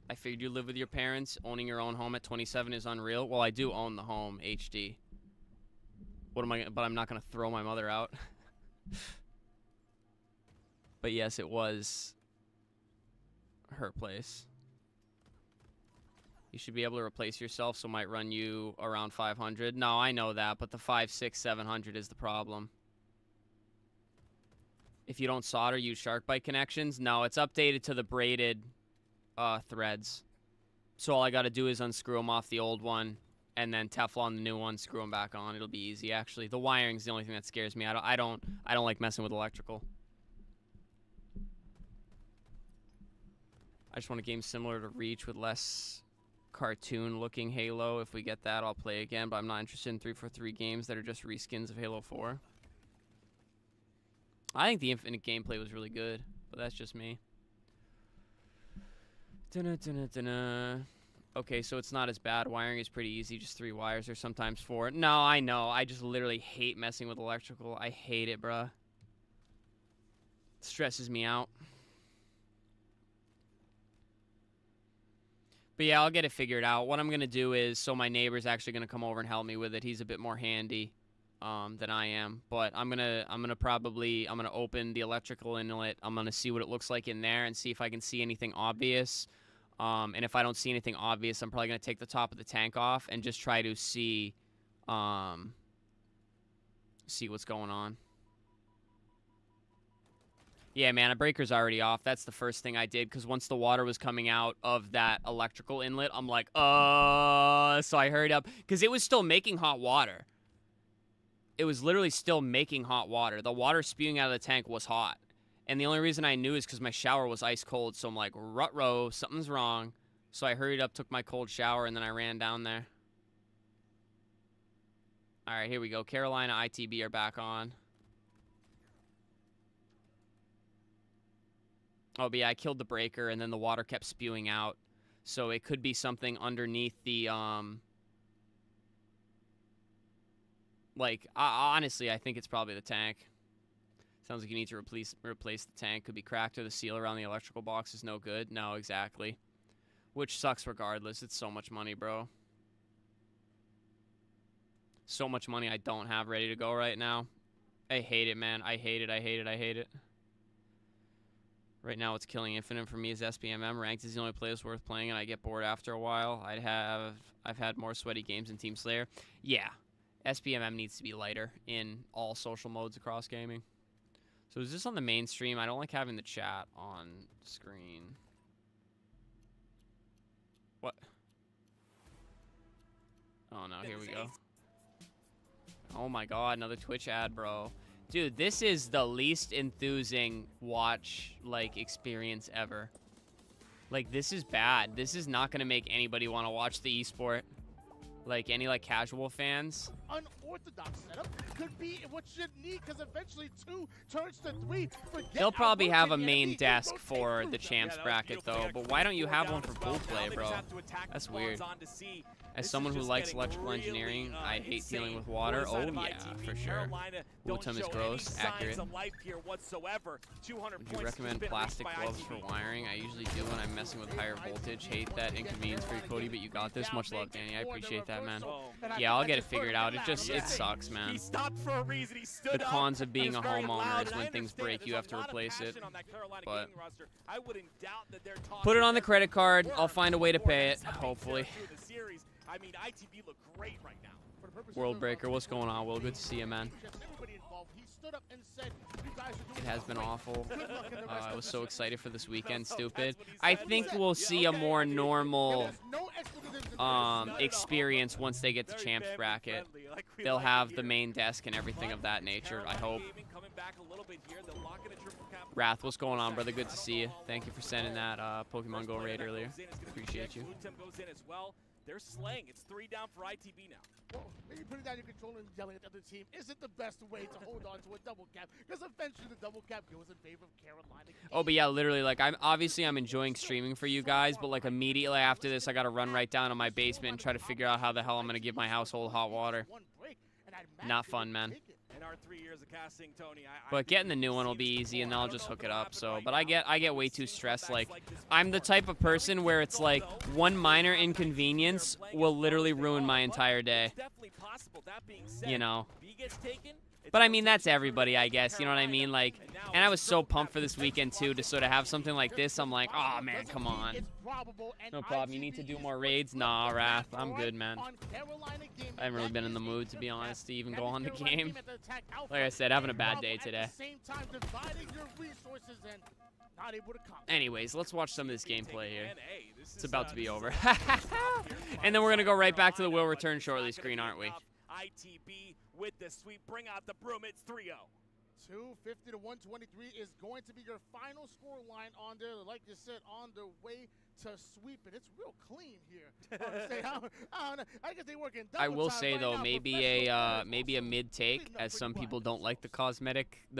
I figured you live with your parents. Owning your own home at 27 is unreal. Well, I do own the home, HD. What am I gonna, but I'm not gonna throw my mother out. But yes, it was her place. You should be able to replace yourself, so it might run you around 500. No, I know that, but the 5, 6, 700 is the problem. If you don't solder, use shark bite connections. No, it's updated to the braided threads. So all I got to do is unscrew them off the old one, and then Teflon the new one, screw them back on. It'll be easy, actually. The wiring's the only thing that scares me. I don't like messing with electrical. I just want a game similar to Reach with less cartoon-looking Halo. If we get that, I'll play again, but I'm not interested in 343 games that are just reskins of Halo 4. I think the Infinite gameplay was really good, but that's just me. Okay, so it's not as bad. Wiring is pretty easy, just 3 wires or sometimes 4. No, I know. I just literally hate messing with electrical. I hate it, bruh. It stresses me out. But yeah, I'll get it figured out. What I'm going to do is, so my neighbor's actually going to come over and help me with it. He's a bit more handy than I am. But I'm going to open the electrical inlet. I'm going to see what it looks like in there and see if I can see anything obvious. And if I don't see anything obvious, I'm probably going to take the top of the tank off and just try to see what's going on. Yeah, man, a breaker's already off. That's the first thing I did, because once the water was coming out of that electrical inlet, I'm like, so I hurried up, because it was still making hot water. It was literally still making hot water. The water spewing out of the tank was hot. And the only reason I knew is because my shower was ice cold, so I'm like, ruh-roh, something's wrong. So I hurried up, took my cold shower, and then I ran down there. All right, here we go. Carolina ITB are back on. Oh, but yeah, I killed the breaker, and then the water kept spewing out. So it could be something underneath the, honestly, I think it's probably the tank. Sounds like you need to replace the tank. Could be cracked, or the seal around the electrical box is no good. No, exactly. Which sucks regardless. It's so much money, bro. So much money I don't have ready to go right now. I hate it, man. I hate it, I hate it, I hate it. Right now, what's killing Infinite for me is SPMM. Ranked is the only place worth playing, and I get bored after a while. I've had more sweaty games in Team Slayer. Yeah, SPMM needs to be lighter in all social modes across gaming. So is this on the main stream? I don't like having the chat on screen. What? Oh no, here we go. Oh my god, another Twitch ad, bro. Dude, this is the least enthusing watch, experience ever. This is bad. This is not going to make anybody want to watch the esport. Any, casual fans. Unorthodox setup could be what you need, because eventually 2 turns to 3. They'll probably have a main desk for the champs bracket, though. But why don't you have one for pool play, bro? That's weird. As someone who likes electrical engineering, I hate dealing with water. Oh, yeah, for sure. Utum is gross. Accurate. Would you recommend plastic gloves for wiring? I usually do when I'm messing with higher voltage. Hate that inconvenience for you, Cody, but you got this. Much love, Danny. I appreciate that, man. Yeah, I'll get it figured out. It sucks, man. The cons of being a homeowner is when things break, you have to replace it. But put it on the credit card. I'll find a way to pay it, hopefully. I mean, ITB look great right now. World Breaker, what's going on, Will? Good to see you, man. It has been awful. I was so excited for this weekend, stupid. I think we'll see a more normal experience once they get to champs bracket. They'll have the main desk and everything of that nature, I hope. Wrath, what's going on, brother? Good to see you. Thank you for sending that Pokemon Go raid earlier. Appreciate you. They're slaying. It's 3 down for ITB now. Well, maybe putting down your controller and yelling at the other team isn't the best way to hold on to a double cap, because eventually the double cap goes in favor of Carolina. Oh, but yeah, literally, I'm enjoying streaming for you guys, but immediately after this, I gotta run right down to my basement and try to figure out how the hell I'm gonna give my household hot water. Not fun, man. In our 3 years of casting, Tony, but getting the new one will be easy, and then I'll just hook it up. So, but I get way too stressed. I'm the type of person where it's one minor inconvenience will literally ruin my entire day. You know. But I mean, that's everybody, I guess. You know what I mean? And I was so pumped for this weekend too, to sort of have something like this. I'm like, oh man, come on. No problem. You need to do more raids? Nah, Wrath. I'm good, man. I haven't really been in the mood, to be honest, to even go on the game. Like I said, having a bad day today. Anyways, let's watch some of this gameplay here. It's about to be over. And then we're going to go right back to the will return shortly screen, aren't we? ITB with the sweep. Bring out the broom. It's 3-0. 250 to 123 is going to be your final score line on there. Like you said, on the way to sweep it. It's real clean here. I guess they work in double I will time say right though, now. maybe Professional a maybe a players mid also take, cleaning up as pretty some well people in don't like the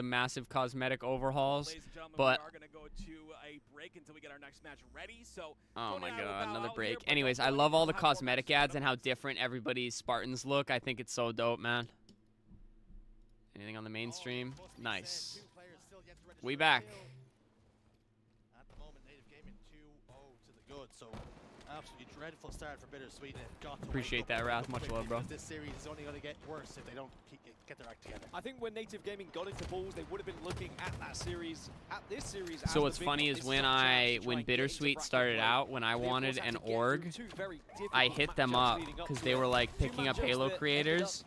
massive cosmetic overhauls. Ladies and gentlemen, But we are going to go to a break until we get our next match ready. So, oh Tony my and I will god, bow another out break. here, but Anyways, don't I go love all anywhere. the We'll have more cosmetic matches ads and coming how up. different everybody's Spartans look. I think it's so dope, man. Anything on the mainstream? Nice. We back. At the moment, Native Gaming 2-0 to the good, so absolutely dreadful start for Bittersweet. And they've got to Appreciate wake up that, Wrath. quickly Much love, bro. because this series is only going to get worse if they don't get their act together. I think when Native Gaming got into balls, they would have been looking at that series, at this series. So what's funny is when Bittersweet started out, when I wanted an org, I hit them up because they were like picking up Halo creators,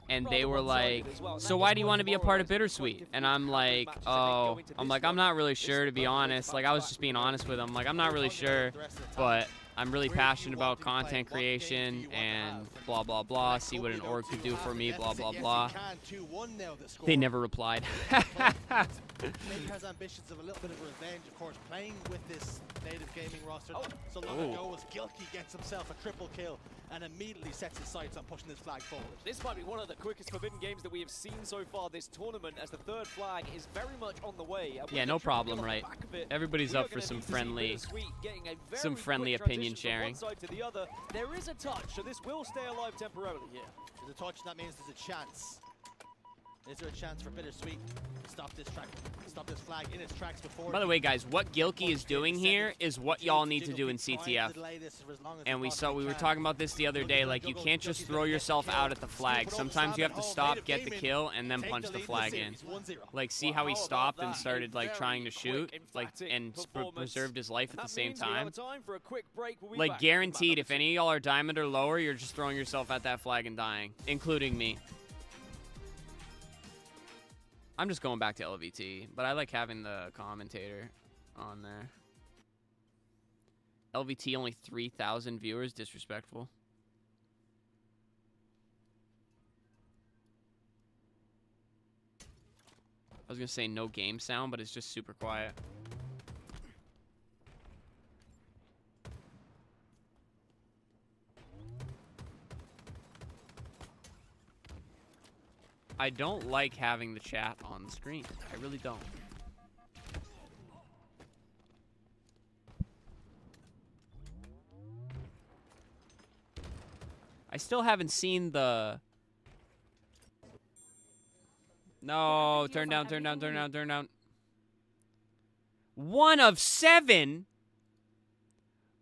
and they were like, so why do you want to be a part of Bittersweet? And I'm like, oh, I'm not really sure, to be honest. Like, I was just being honest with them. Like, I'm not really sure, but I'm really passionate about content creation and blah, blah, blah. See what an org could do for me, blah, blah, blah. They never replied. Maybe has ambitions of a little bit of revenge, of course, playing with this Native Gaming roster so long ago as Gilkey gets himself a triple kill and immediately sets his sights on pushing his flag forward. This might be one of the quickest Forbidden games that we have seen so far this tournament, as the third flag is very much on the way. Yeah, no problem, right? Everybody's up for some friendly opinion sharing. One side to the other. There is a touch, so this will stay alive temporarily here. There's a touch, that means there's a chance. Is there a chance for Bittersweet to stop this flag in its tracks before? By the way, guys, what Gilkey is doing here is what y'all need to do in CTF. And we were talking about this the other day. Like, you can't just throw yourself out at the flag. Sometimes you have to stop, get the kill, and then punch the flag in. Like, see how he stopped and started like trying to shoot, like, and preserved his life at the same time. Like, guaranteed, if any of y'all are diamond or lower, you're just throwing yourself at that flag and dying, including me. I'm just going back to LVT, but I like having the commentator on there. LVT only 3,000 viewers, disrespectful. I was gonna say no game sound, but it's just super quiet. I don't like having the chat on the screen. I really don't. I still haven't seen the... No, turn down, turn down, turn down, turn down. 1 of 7?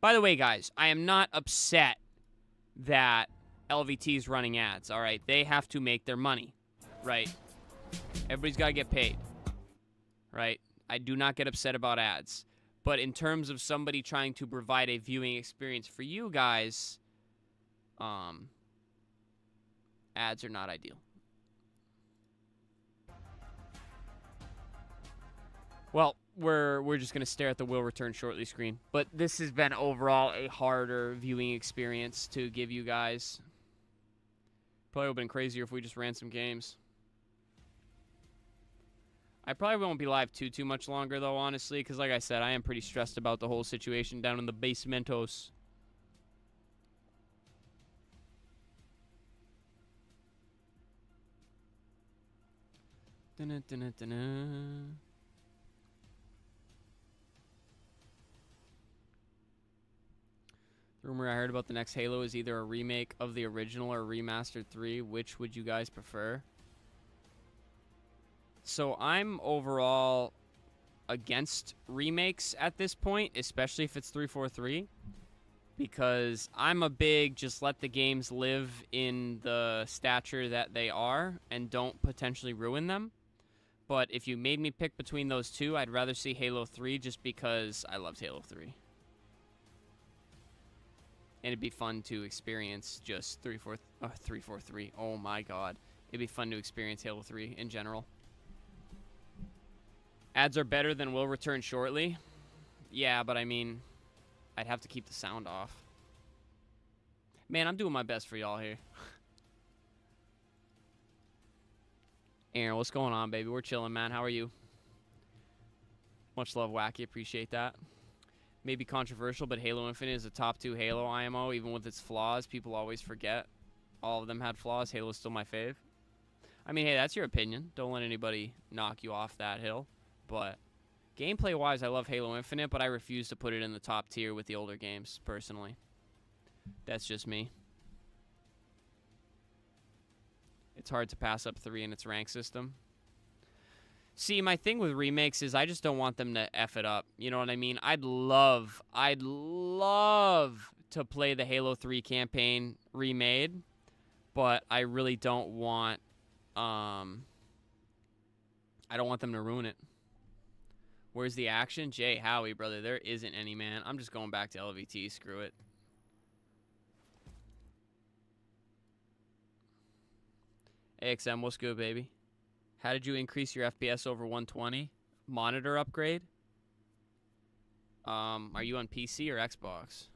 By the way, guys, I am not upset that LVT's running ads, all right? They have to make their money. Right. Everybody's got to get paid. Right. I do not get upset about ads. But in terms of somebody trying to provide a viewing experience for you guys, ads are not ideal. Well, we're just going to stare at the will return shortly screen. But this has been overall a harder viewing experience to give you guys. Probably would have been crazier if we just ran some games. I probably won't be live too much longer, though, honestly, because like I said, I am pretty stressed about the whole situation down in the basementos. Dun-dun-dun-dun-dun. The rumor I heard about the next Halo is either a remake of the original or remastered 3. Which would you guys prefer? So I'm overall against remakes at this point, especially if it's 343, because I'm a big just let the games live in the stature that they are and don't potentially ruin them. But if you made me pick between those two, I'd rather see Halo 3 just because I loved Halo 3. And it'd be fun to experience just 343. Oh my god. It'd be fun to experience Halo 3 in general. Ads are better than will return shortly. Yeah, but I mean, I'd have to keep the sound off. Man, I'm doing my best for y'all here. Aaron, what's going on, baby? We're chilling, man. How are you? Much love, Wacky. Appreciate that. Maybe controversial, but Halo Infinite is a top 2 Halo IMO, even with its flaws. People always forget. All of them had flaws. Halo's still my fave. I mean, hey, that's your opinion. Don't let anybody knock you off that hill. But gameplay-wise, I love Halo Infinite, but I refuse to put it in the top tier with the older games, personally. That's just me. It's hard to pass up 3 in its rank system. See, my thing with remakes is I just don't want them to F it up. You know what I mean? I'd love to play the Halo 3 campaign remade, but I really don't want, I don't want them to ruin it. Where's the action? Jay, Howie, brother, there isn't any, man. I'm just going back to LVT, screw it. AXM, what's good, baby? How did you increase your FPS over 120? Monitor upgrade? Are you on PC or Xbox?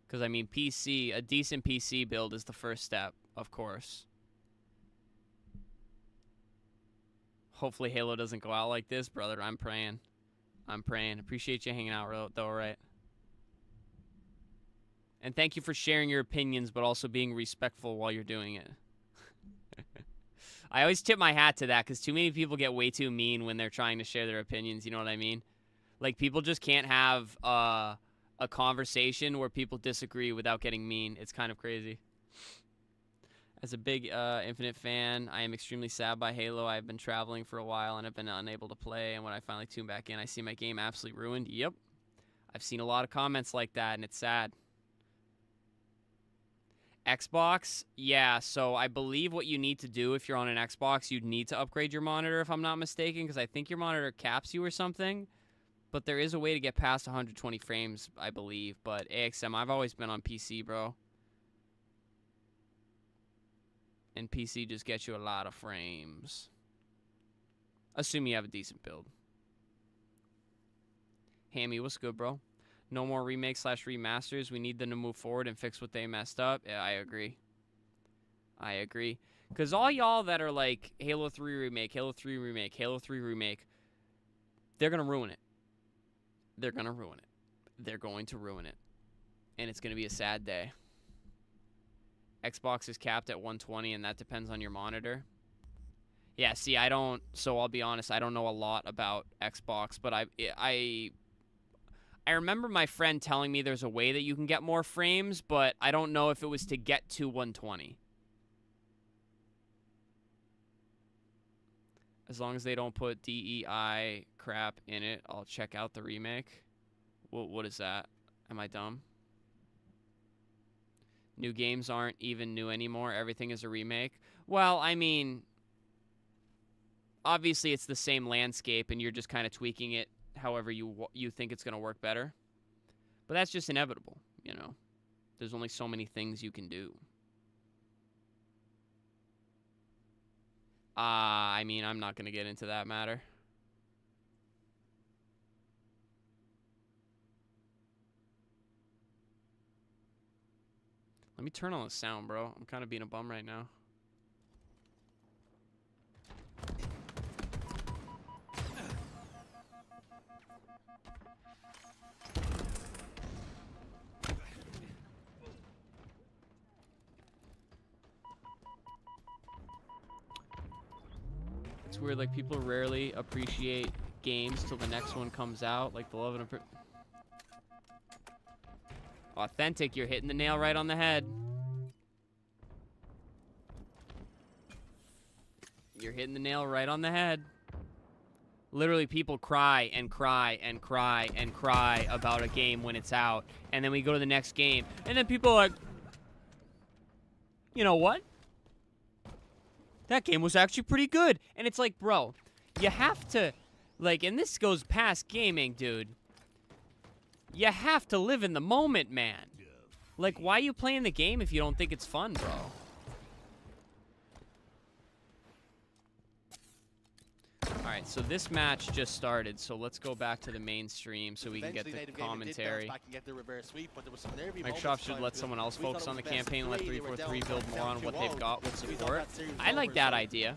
Because, I mean, PC, a decent PC build is the first step, of course. Hopefully Halo doesn't go out like this, brother. I'm praying. I'm praying. Appreciate you hanging out, though, right? And thank you for sharing your opinions, but also being respectful while you're doing it. I always tip my hat to that because too many people get way too mean when they're trying to share their opinions. You know what I mean? Like, people just can't have a conversation where people disagree without getting mean. It's kind of crazy. As a big Infinite fan, I am extremely sad by Halo. I've been traveling for a while and have been unable to play. And when I finally tune back in, I see my game absolutely ruined. Yep. I've seen a lot of comments like that, and it's sad. Xbox, yeah, so I believe what you need to do if you're on an Xbox, you'd need to upgrade your monitor if I'm not mistaken, because I think your monitor caps you or something. But there is a way to get past 120 frames, I believe. But AXM, I've always been on PC, bro. And PC just gets you a lot of frames. Assuming you have a decent build. Hammy, what's good, bro? No more remakes / remasters. We need them to move forward and fix what they messed up. Yeah, I agree. I agree. Because all y'all that are like, Halo 3 remake, Halo 3 remake, Halo 3 remake, they're going to ruin it. They're going to ruin it. They're going to ruin it. And it's going to be a sad day. Xbox is capped at 120, and that depends on your monitor. Yeah, see, I don't, so I'll be honest, I don't know a lot about Xbox, but I remember my friend telling me there's a way that you can get more frames, but I don't know if it was to get to 120. As long as they don't put DEI crap in it, I'll check out the remake. What is that? Am I dumb? New games aren't even new anymore. Everything is a remake. Well, I mean, obviously it's the same landscape, and you're just kind of tweaking it however you think it's going to work better. But that's just inevitable, you know. There's only so many things you can do. I mean, I'm not going to get into that matter. Let me turn on the sound, bro. I'm kind of being a bum right now. It's weird, like, people rarely appreciate games till the next one comes out. Like, the love and Authentic, you're hitting the nail right on the head. You're hitting the nail right on the head. Literally, people cry and cry and cry and cry about a game when it's out. And then we go to the next game. And then people are like, you know what? That game was actually pretty good. And it's like, bro, you have to, like, and this goes past gaming, dude. You have to live in the moment, man. Like, why are you playing the game if you don't think it's fun, bro? Alright, right, so this match just started, so let's go back to the main stream so we can get the commentary. Microsoft should let someone else focus on the campaign and let 343 build more on what they've got with support. I like that idea.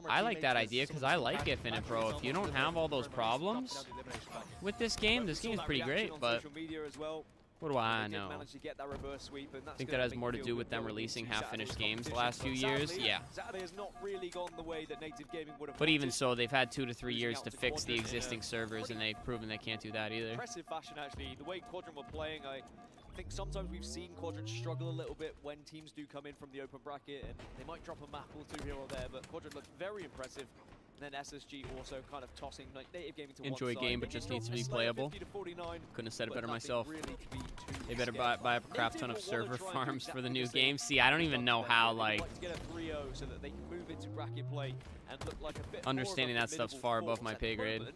I like that idea because I like Infinite Pro. If you don't have all those problems with this game's pretty great, but what do I know? I think that has more to do with them releasing half-finished games the last few years. Yeah. But even so, they've had 2 to 3 years to fix the existing servers, and they've proven they can't do that either. Impressive fashion, actually. The way Quadrant were playing, I think sometimes we've seen Quadrant struggle a little bit when teams do come in from the open bracket, and they might drop a map or two here or there, but Quadrant looked very impressive. And then SSG also kind of tossing like native gaming to Enjoy one game, side. but just needs to be playable. 50 to 49, Couldn't have said it but better nothing myself. really to be too They better scared buy of. a crap ton of Native will wanna server try and do farms for the exactly new same game. See, I don't even know how, They'd like, to get a 3-0 so that they can move into bracket play and look like a bit understanding more that of a stuff's formidable far above force my at pay the grade. moment.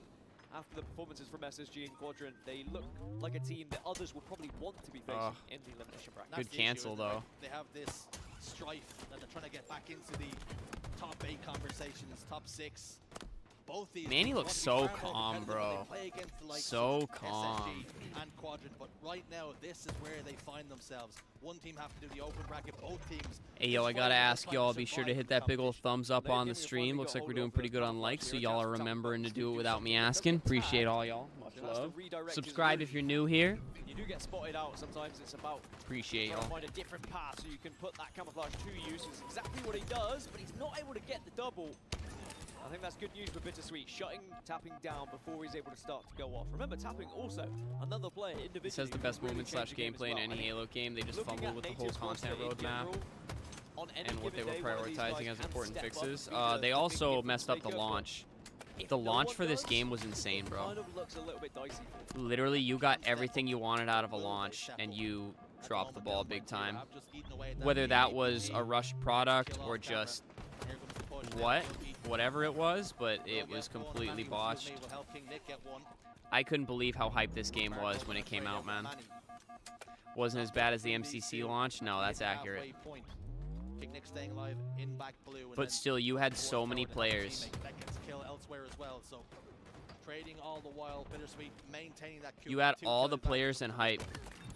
After the performances from SSG and Quadrant, they look like a team that others will probably want to be facing in the elimination bracket. Good cancel, though. They have this strife that they're trying to get back into the top 8 conversations, top 6. Both these Man, he teams looks want to so be far more calm, competitive bro. when they play against the likes So of calm. SSG and Quadrant, but right now this is where they find themselves. One team have to do the open bracket, both teams. Hey, yo, I gotta ask y'all, be sure to hit that big old thumbs up on the stream. Looks like we're doing pretty good on likes, so y'all are remembering to do it without me asking. Appreciate all y'all. Much love. Subscribe if you're new here. You do get spotted out. Sometimes it's about Appreciate trying to y'all. find a different path so you can put that camouflage to use. It's exactly what he does, but he's not able to get the double. I think that's good news for Bittersweet, shutting tapping down before he's able to start to go off. Remember, tapping also another player individually. This has the best really moment changed slash the game as gameplay in well. any I think Halo game. They just looking fumbled at with the whole Native's content roster in roadmap general, on any and what they were given day, one of these prioritizing guys as can important step up fixes. and be the They big also difference messed up the maker, but launch. if The no launch one for this does, game was insane, it bro. kind of looks a little bit dicey for him. Literally, you got everything you wanted out of a launch, and you dropped the ball big time. Whether that was a rushed product or just whatever it was, but it was completely botched. I couldn't believe how hyped this game was when it came out, man. Wasn't as bad as the MCC launch? No, that's accurate. But still, you had so many players. You had all the players and hype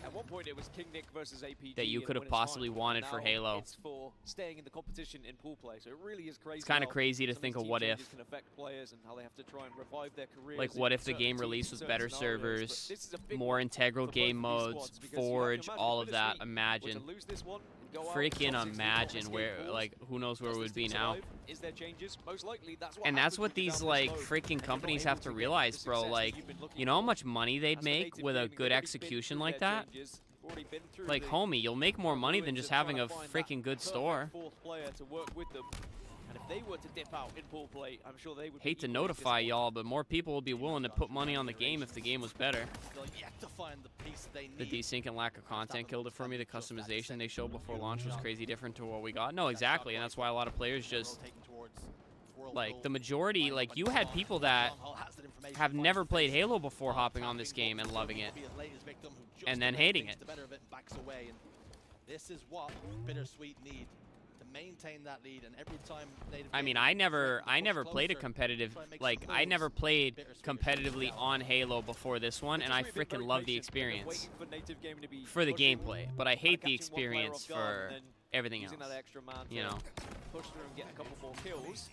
At one point, it was King Nick versus APG that you in could the have winners' possibly final. wanted for Now Halo. It's for staying in the competition in pool play, so it really is crazy. It's kind of how crazy to some think these of team what changes if. can affect players and how they have to try and revive their careers. Like, in what if the certain game teams, released with certain better scenarios, but servers, this is a big more one integral for both game of these modes, squads, because you have to Forge, imagine all of that? Bittersweet were Imagine. to lose this one and go out Freaking top 16, imagine escape where, pools. like, who knows where Does we this would be team now. survive? Is there changes? Most likely, that's what And that's happens what when you're these, down like, this low freaking and you're not companies able have to get realize, the bro. success that Like, you've been looking you know how for. much money they'd As for make Native with a Gaming, good they've already been execution through like their that? changes, already been through Like, the homie, you'll make more money than ruins just of having trying a to find freaking that good perfect store. fourth player to work with them. And if they were to dip out in pool play, I'm sure they would be Hate to equally notify disappointed. y'all, but more people would be willing to put money on the game if the game was better. Still yet to find the piece they The need. desync and lack of content killed it for me. The customization they showed before launch was crazy different to what we got. No, exactly, and that's why a lot of players just, like, the majority, like, you had people that have never played Halo before hopping on this game and loving it, and then hating it. This is what Bittersweet need to maintain that lead, and every time Native I mean, Gaming I never push played a closer, competitive, try and make like, some I moves, never played Bittersweet competitively on Halo before this one, and I Bittersweet have been freaking very love the patient. They've been experience waiting for Native Gaming to be for the pushing, gameplay, but I kinda hate the catching one player experience off guard, for and then everything using else. that extra man You to know, push through and get a couple more kills.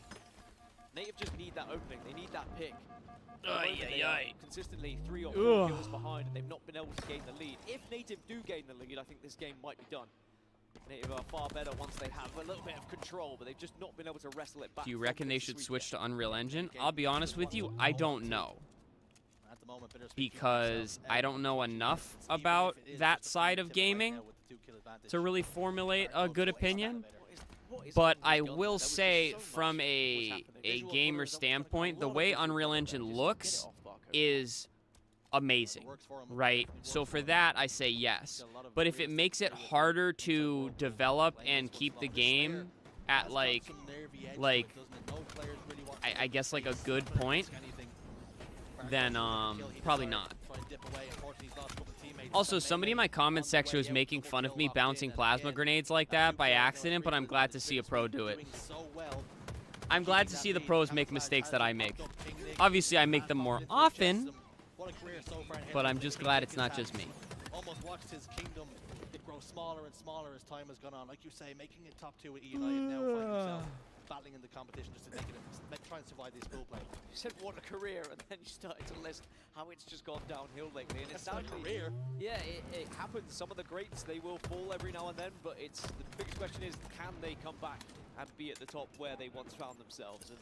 Native just need that opening. They need that pick. At the moment, they are consistently 3 or 4 Ugh. kills behind, and they've not been able to gain the lead. If Native do gain the lead, I think this game might be done. Native are far better once they have a little bit of control, but they've just not been able to wrestle it back. do you from reckon they Bittersweet should switch yet. to Unreal Engine? I'll be honest with you, I don't know. At the moment, Bittersweet keep Because themselves I out. don't know enough Even if about it is that just a side tip of right gaming now with the 2-kill advantage. to really formulate a good opinion. What is But on I this gun? will There was just say, so much from was a happening. gamer standpoint, the way Unreal Engine looks is amazing, Works for 'em. right? So for that, I say yes. But if it makes it harder to develop and keep the game at, Has like, got some nervy edge to like, it, doesn't it? No players really want I guess, like, a to good point, anything. then, probably not. Try and dip away. Unfortunately, he's lost a couple of teammates. Also, That somebody in my melee comment on the section way was out, making couple fun of kill me locked bouncing in, and plasma again, grenades like that that 2 by kills, accident, but I'm glad to Bittersweet see a pro do it. doing so well I'm glad to see the pros make mistakes that I make. Obviously, I make them more often, but I'm just glad it's not just me. Almost watched his kingdom grow smaller and smaller as time has gone on. Like you say, making it top 2 at E United, now find himself battling in the competition just to try and survive this pool play. You said what a career, and then you started to list how it's just gone downhill lately. And it's That's not a career. Yeah, it happens. Some of the greats, they will fall every now and then, but it's the biggest question is, can they come back and be at the top where they once found themselves? And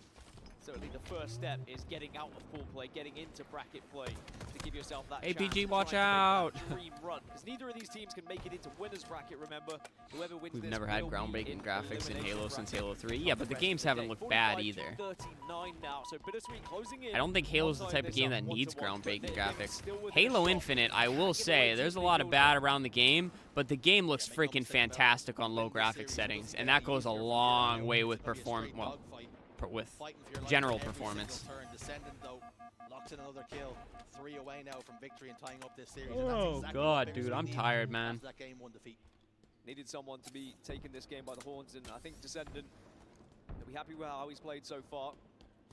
certainly the first step is getting out of pool play, getting into bracket play to give yourself that APG, chance watch to try and out. make that dream run. Because neither of these teams can make it into winners bracket, remember. Whoever wins We've this never had will be groundbreaking in graphics in elimination Halo since bracket Halo 3. come Yeah, the but the rest games of the haven't day. looked bad 45 either. to 39 now, so Bittersweet closing in. I don't think Halo's the One type of side game this that up, needs 1-1, but groundbreaking they're graphics. still within a Halo shot. Infinite, I will Tagging say, away there's a TP lot of goes bad up. around the game, but the game looks freaking fantastic on low graphics settings, and that goes a long way with general performance. Descendant, though, locks in another kill. 3 away now from victory and tying up this series. And Oh, that's exactly God, what dude, Bittersweet I'm needed tired, man. after that game 1 defeat. Needed someone to be taking this game by the horns, and I think Descendant, they'll be happy with how he's played so far.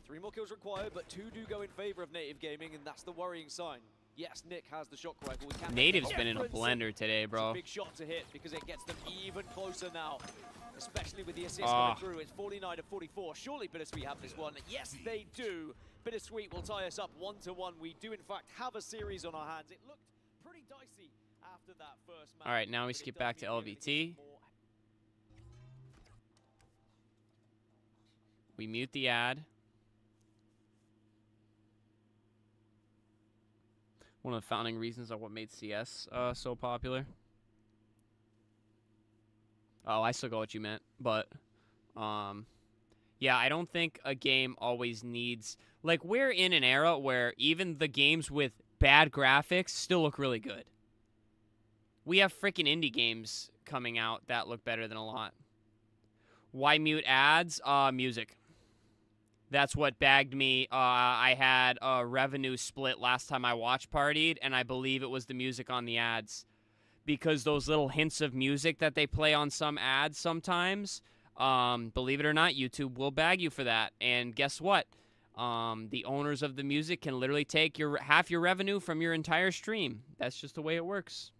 3 more kills required, but 2 do go in favor of Native Gaming, and that's the worrying sign. Yes, Nick has the shock rifle. We can't Native's make been in a difference. blender today, It's a bro. big shot to hit because it gets them even closer now, especially with the assist Ah. going through. It's 49 to 44. Surely Bittersweet have this one. Yes, they do. Bittersweet will tie us up 1-1. We do, in fact, have a series on our hands. It looked pretty dicey after that first match. All right, now we but it skip does back to mean we're gonna get LVT. some more. We mute the ad. One of the founding reasons of what made CS so popular. Oh, I still got what you meant, but yeah, I don't think a game always needs, like, we're in an era where even the games with bad graphics still look really good. We have freaking indie games coming out that look better than a lot. Why mute ads? Music. That's what bagged me. I had a revenue split last time I watch partied, and I believe it was the music on the ads. Because those little hints of music that they play on some ads sometimes, believe it or not, YouTube will bag you for that. And guess what? The owners of the music can literally take half your revenue from your entire stream. That's just the way it works.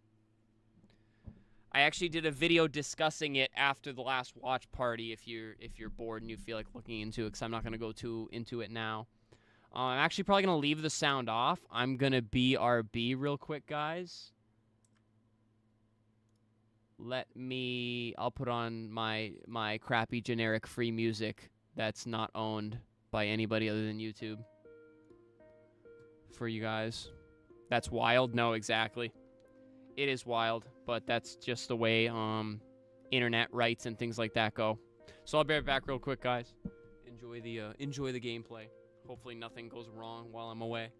I actually did a video discussing it after the last watch party if you're bored and you feel like looking into it, because I'm not going to go too into it now. I'm actually probably going to leave the sound off. I'm going to BRB real quick, guys. I'll put on my crappy generic free music that's not owned by anybody other than YouTube for you guys. That's wild? No, exactly. It is wild, but that's just the way internet rights and things like that go. So I'll be right back real quick, guys. Enjoy the gameplay. Hopefully nothing goes wrong while I'm away.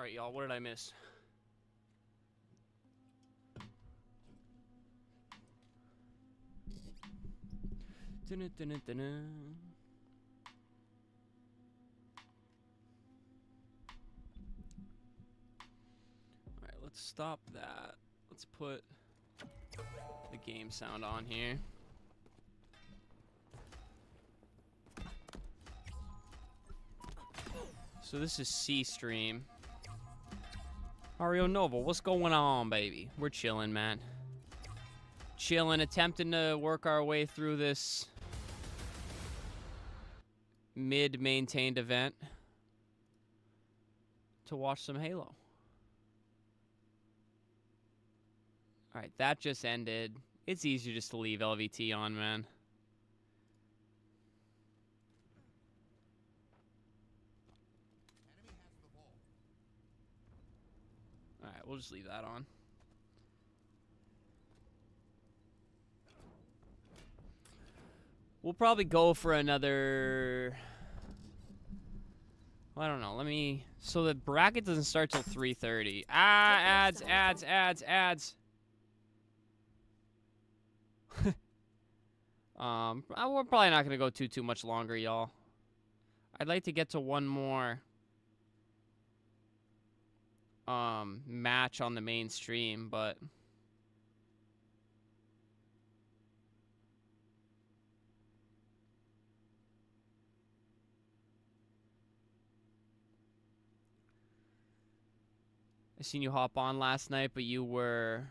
All right, y'all, what did I miss? Dun-dun-dun-dun-dun. All right, let's stop that. Let's put the game sound on here. So this is C stream. Mario Nova, what's going on, baby? We're chilling, man. Chilling, attempting to work our way through this mid-maintained event to watch some Halo. All right, that just ended. It's easier just to leave LVT on, man. All right, we'll just leave that on. We'll probably go for another... Well, I don't know. Let me... So the bracket doesn't start till 3:30. Ah, ads. We're probably not going to go too much longer, y'all. I'd like to get to one more match on the main stream, but I seen you hop on last night, but you were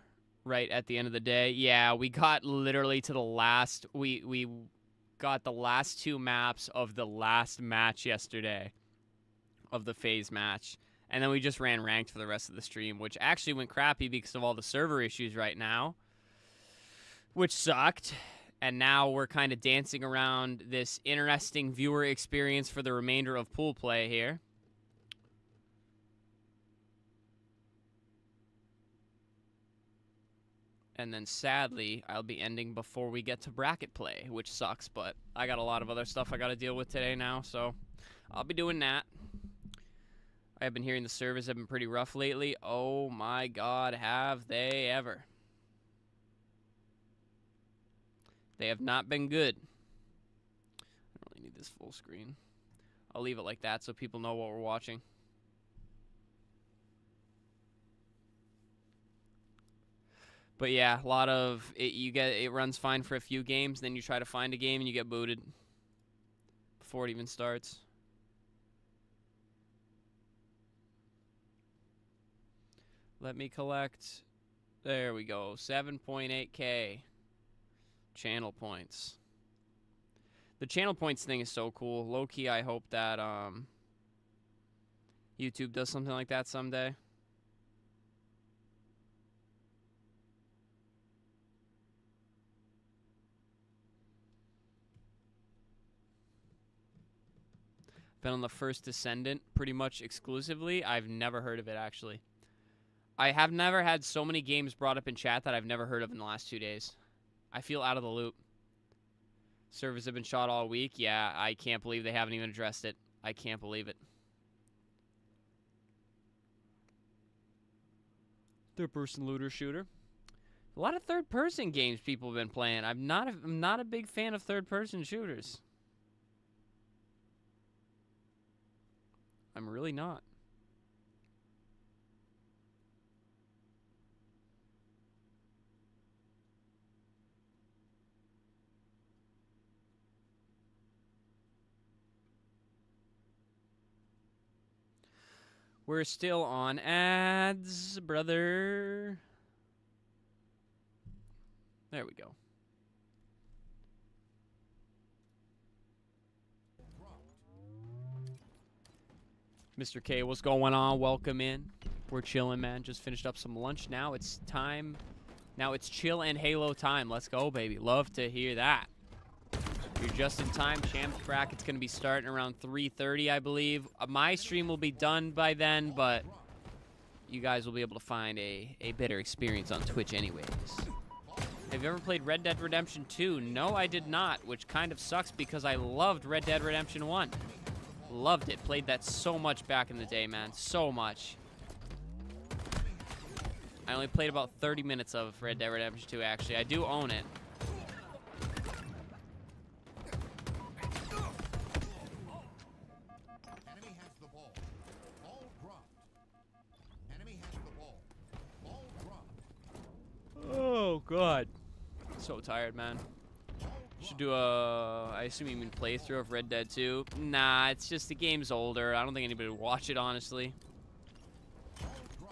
right at the end of the day. Yeah, we got literally to the last. We got the last two maps of the last match yesterday, of the phase match, and then we just ran ranked for the rest of the stream, which actually went crappy because of all the server issues right now, which sucked. And now we're kind of dancing around this interesting viewer experience for the remainder of pool play here. And then, sadly, I'll be ending before we get to bracket play, which sucks, but I got a lot of other stuff I got to deal with today now, so I'll be doing that. I have been hearing the servers have been pretty rough lately. Oh my god, have they ever. They have not been good. I don't really need this full screen. I'll leave it like that so people know what we're watching. But yeah, a lot of it runs fine for a few games, then you try to find a game and you get booted before it even starts. Let me collect. There we go. 7.8K channel points. The channel points thing is so cool. Low key, I hope that YouTube does something like that someday. Been on the First Descendant pretty much exclusively. I've never heard of it, actually. I have never had so many games brought up in chat that I've never heard of in the last 2 days. I feel out of the loop. Servers have been shot all week. Yeah, I can't believe they haven't even addressed it. I can't believe it. Third-person looter shooter. A lot of third-person games people have been playing. I'm not a big fan of third-person shooters. I'm really not. We're still on ads, brother. There we go. Mr. K, what's going on? Welcome in. We're chilling, man. Just finished up some lunch. Now it's time. Now it's chill and Halo time. Let's go, baby. Love to hear that. You're just in time. Champs bracket's going to be starting around 3:30, I believe. My stream will be done by then, but you guys will be able to find a better experience on Twitch anyways. Have you ever played Red Dead Redemption 2? No, I did not, which kind of sucks because I loved Red Dead Redemption 1. Loved it. Played that so much back in the day, man. So much. I only played about 30 minutes of Red Dead Redemption 2, actually. I do own it. Enemy has the ball. Ball dropped. Enemy has the ball. Ball dropped. Oh, God. So tired, man. Should do a, I assume you mean playthrough of Red Dead 2. Nah, it's just the game's older. I don't think anybody would watch it, honestly.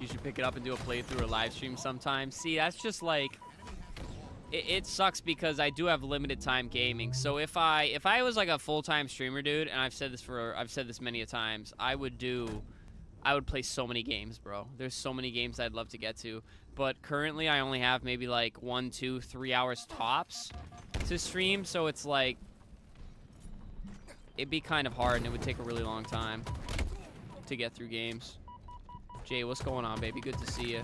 You should pick it up and do a playthrough or live stream sometime. See, that's just like, it sucks because I do have limited time gaming. So if I was like a full-time streamer, dude, and I've said this many a times, I would play so many games, bro. There's so many games I'd love to get to. But currently I only have maybe like 1, 2, 3 hours tops to stream, so it's like it'd be kind of hard and it would take a really long time to get through games. Jay, what's going on, baby? Good to see you.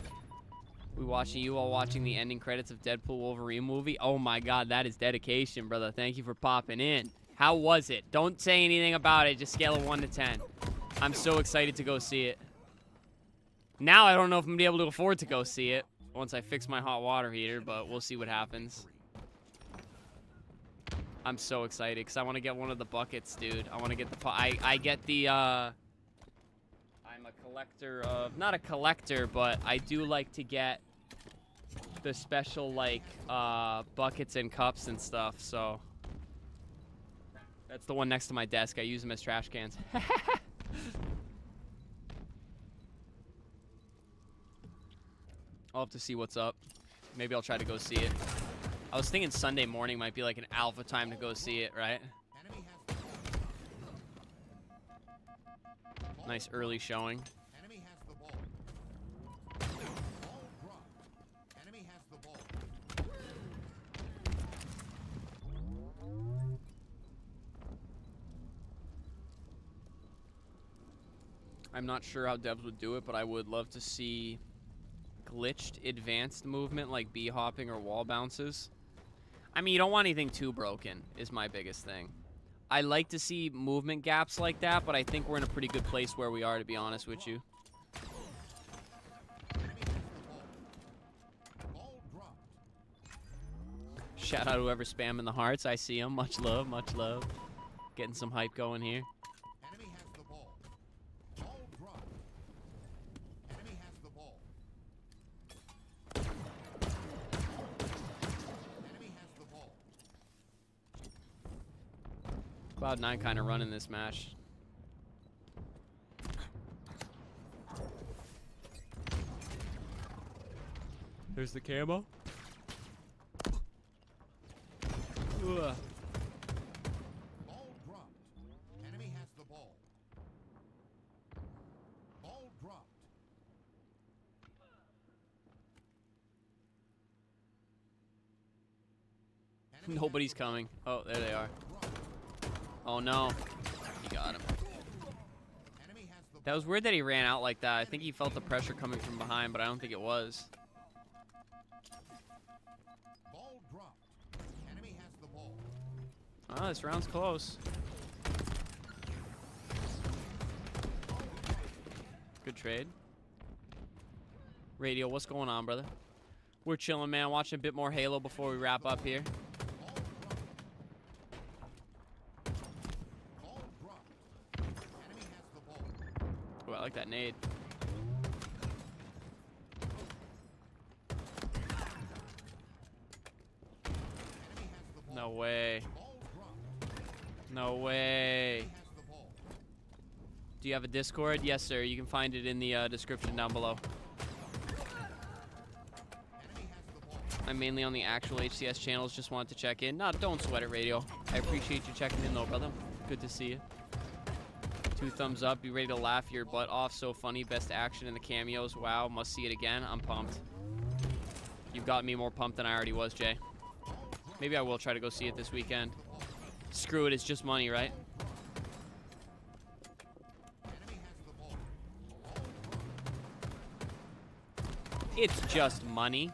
We watching you all watching the ending credits of Deadpool Wolverine movie. Oh my God, that is dedication, brother. Thank you for popping in. How was it? Don't say anything about it. Just scale of 1 to 10. I'm so excited to go see it. Now I don't know if I'm gonna be able to afford to go see it once I fix my hot water heater, but we'll see what happens. I'm so excited because I want to get one of the buckets, dude. I want to get the... I get the... I'm a collector of... Not a collector, but I do like to get the special, like, buckets and cups and stuff, so... That's the one next to my desk. I use them as trash cans. I'll have to see what's up. Maybe I'll try to go see it. I was thinking Sunday morning might be like an alpha time to go see it, right? Enemy has the ball. Nice early showing. Enemy has the ball. Ball dropped. Enemy has the ball. I'm not sure how devs would do it, but I would love to see glitched advanced movement like B-hopping or wall bounces. I mean, you don't want anything too broken is my biggest thing. I like to see movement gaps like that, but I think we're in a pretty good place where we are, to be honest with you. Enemy has the ball. Ball dropped. Shout out whoever's spamming the hearts. I see them. Much love, much love. Getting some hype going here. Enemy has the ball. Ball dropped. Enemy has the ball. Enemy has the ball. Cloud9 kind of running this match. There's the camo. Ugh. Ball dropped. Enemy has the ball. Ball dropped. Enemy Nobody's has the coming. Oh, there they are. ball. Dropped. Oh no. He got him. Enemy has the That was weird that he ran out like that. I think he felt the pressure coming from behind, but I don't think it was. ball dropped. Enemy has the ball. Oh, this round's close. Good trade. Radio, what's going on, brother? We're chilling, man. Watching a bit more Halo before we wrap up here. Ball dropped. Enemy has the ball. Oh, I like that nade. Enemy has the ball. No way. Ball dropped. No way. Enemy has the ball. Do you have a Discord? Yes, sir. You can find it in the description down below. Enemy has the ball. I'm mainly on the actual HCS channels. Just wanted to check in. No, don't sweat it, Radio. I appreciate you checking in, though, brother. Good to see you. 2 thumbs up. Be ready to laugh your butt off. So funny. Best action in the cameos. Wow. Must see it again. I'm pumped. You've got me more pumped than I already was, Jay. Maybe I will try to go see it this weekend. Screw it. It's just money, right? Enemy has the ball. Ball dropped. It's just money.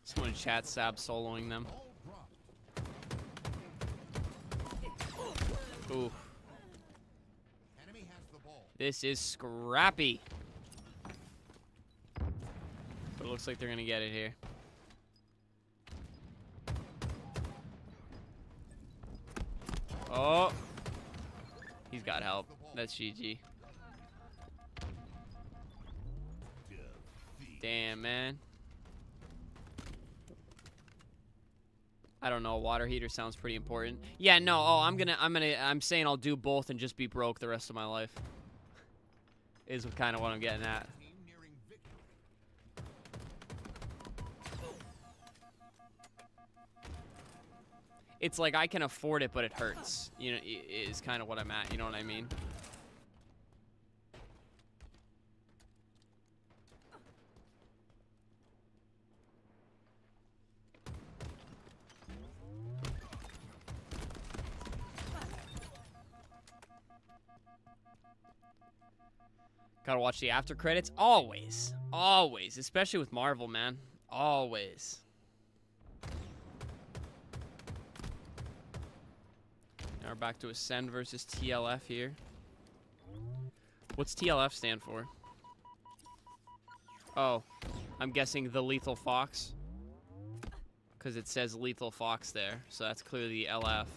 Someone in chat Sab soloing them. Ball dropped. Ooh. Enemy has the This is scrappy. But it looks like they're going to get it here. Oh. He's got help. That's GG. Damn, man. I don't know. Water heater sounds pretty important. Yeah, no. Oh, I'm saying I'll do both and just be broke the rest of my life. Is kind of what I'm getting at. It's like I can afford it, but it hurts. You know, is kind of what I'm at. You know what I mean? Gotta watch the after credits. Always. Always. Especially with Marvel, man. Always. Now we're back to Ascend versus TLF here. What's TLF stand for? Oh, I'm guessing the Lethal Fox. Because it says Lethal Fox there. So that's clearly LF.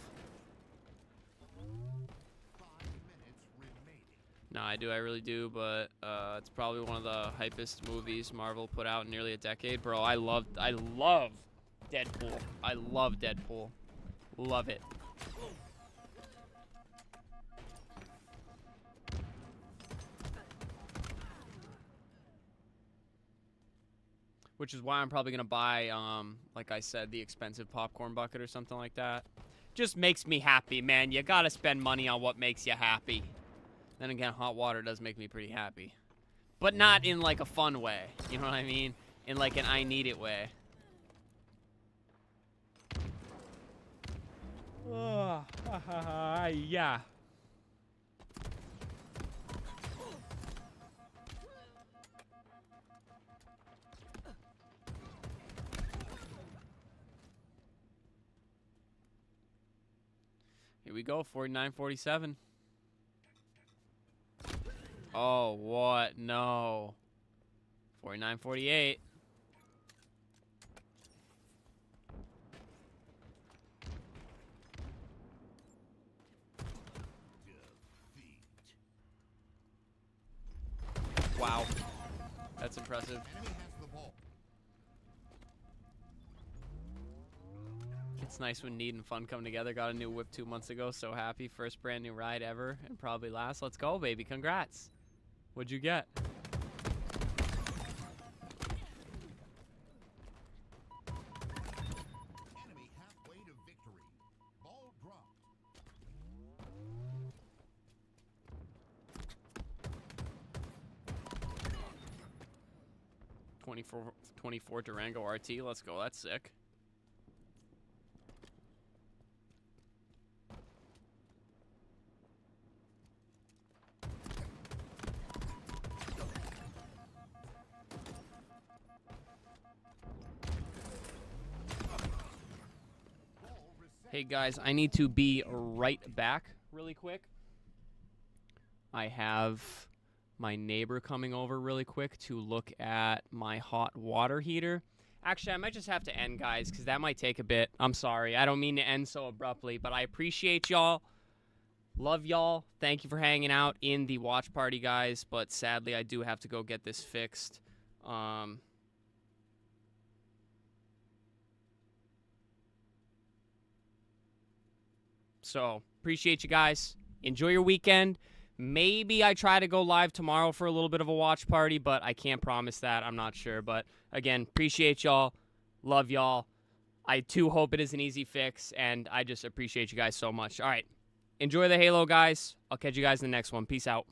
No, I really do, but it's probably one of the hypest movies Marvel put out in nearly a decade. Bro, I love Deadpool. I love Deadpool. Love it. Which is why I'm probably going to buy, like I said, the expensive popcorn bucket or something like that. Just makes me happy, man. You got to spend money on what makes you happy. Then again, hot water does make me pretty happy. But not in, like, a fun way. You know what I mean? In, like, an I need it way. Yeah. Here we go, 49-47. Oh, what? No. 49-48. Wow. That's impressive. It's nice when need and fun come together. Got a new whip 2 months ago. So happy. First brand new ride ever and probably last. Let's go, baby. Congrats. What'd you get? Enemy halfway to victory. Ball dropped. 24 Durango RT. Let's go. That's sick. Hey guys, I need to be right back really quick. I have my neighbor coming over really quick to look at my hot water heater. Actually, I might just have to end, guys, because that might take a bit. I'm sorry. I don't mean to end so abruptly, but I appreciate y'all. Love y'all. Thank you for hanging out in the watch party, guys. But sadly, I do have to go get this fixed. So, appreciate you guys. Enjoy your weekend. Maybe I try to go live tomorrow for a little bit of a watch party, but I can't promise that. I'm not sure. But, again, appreciate y'all. Love y'all. I, too, hope it is an easy fix, and I just appreciate you guys so much. All right. Enjoy the Halo, guys. I'll catch you guys in the next one. Peace out.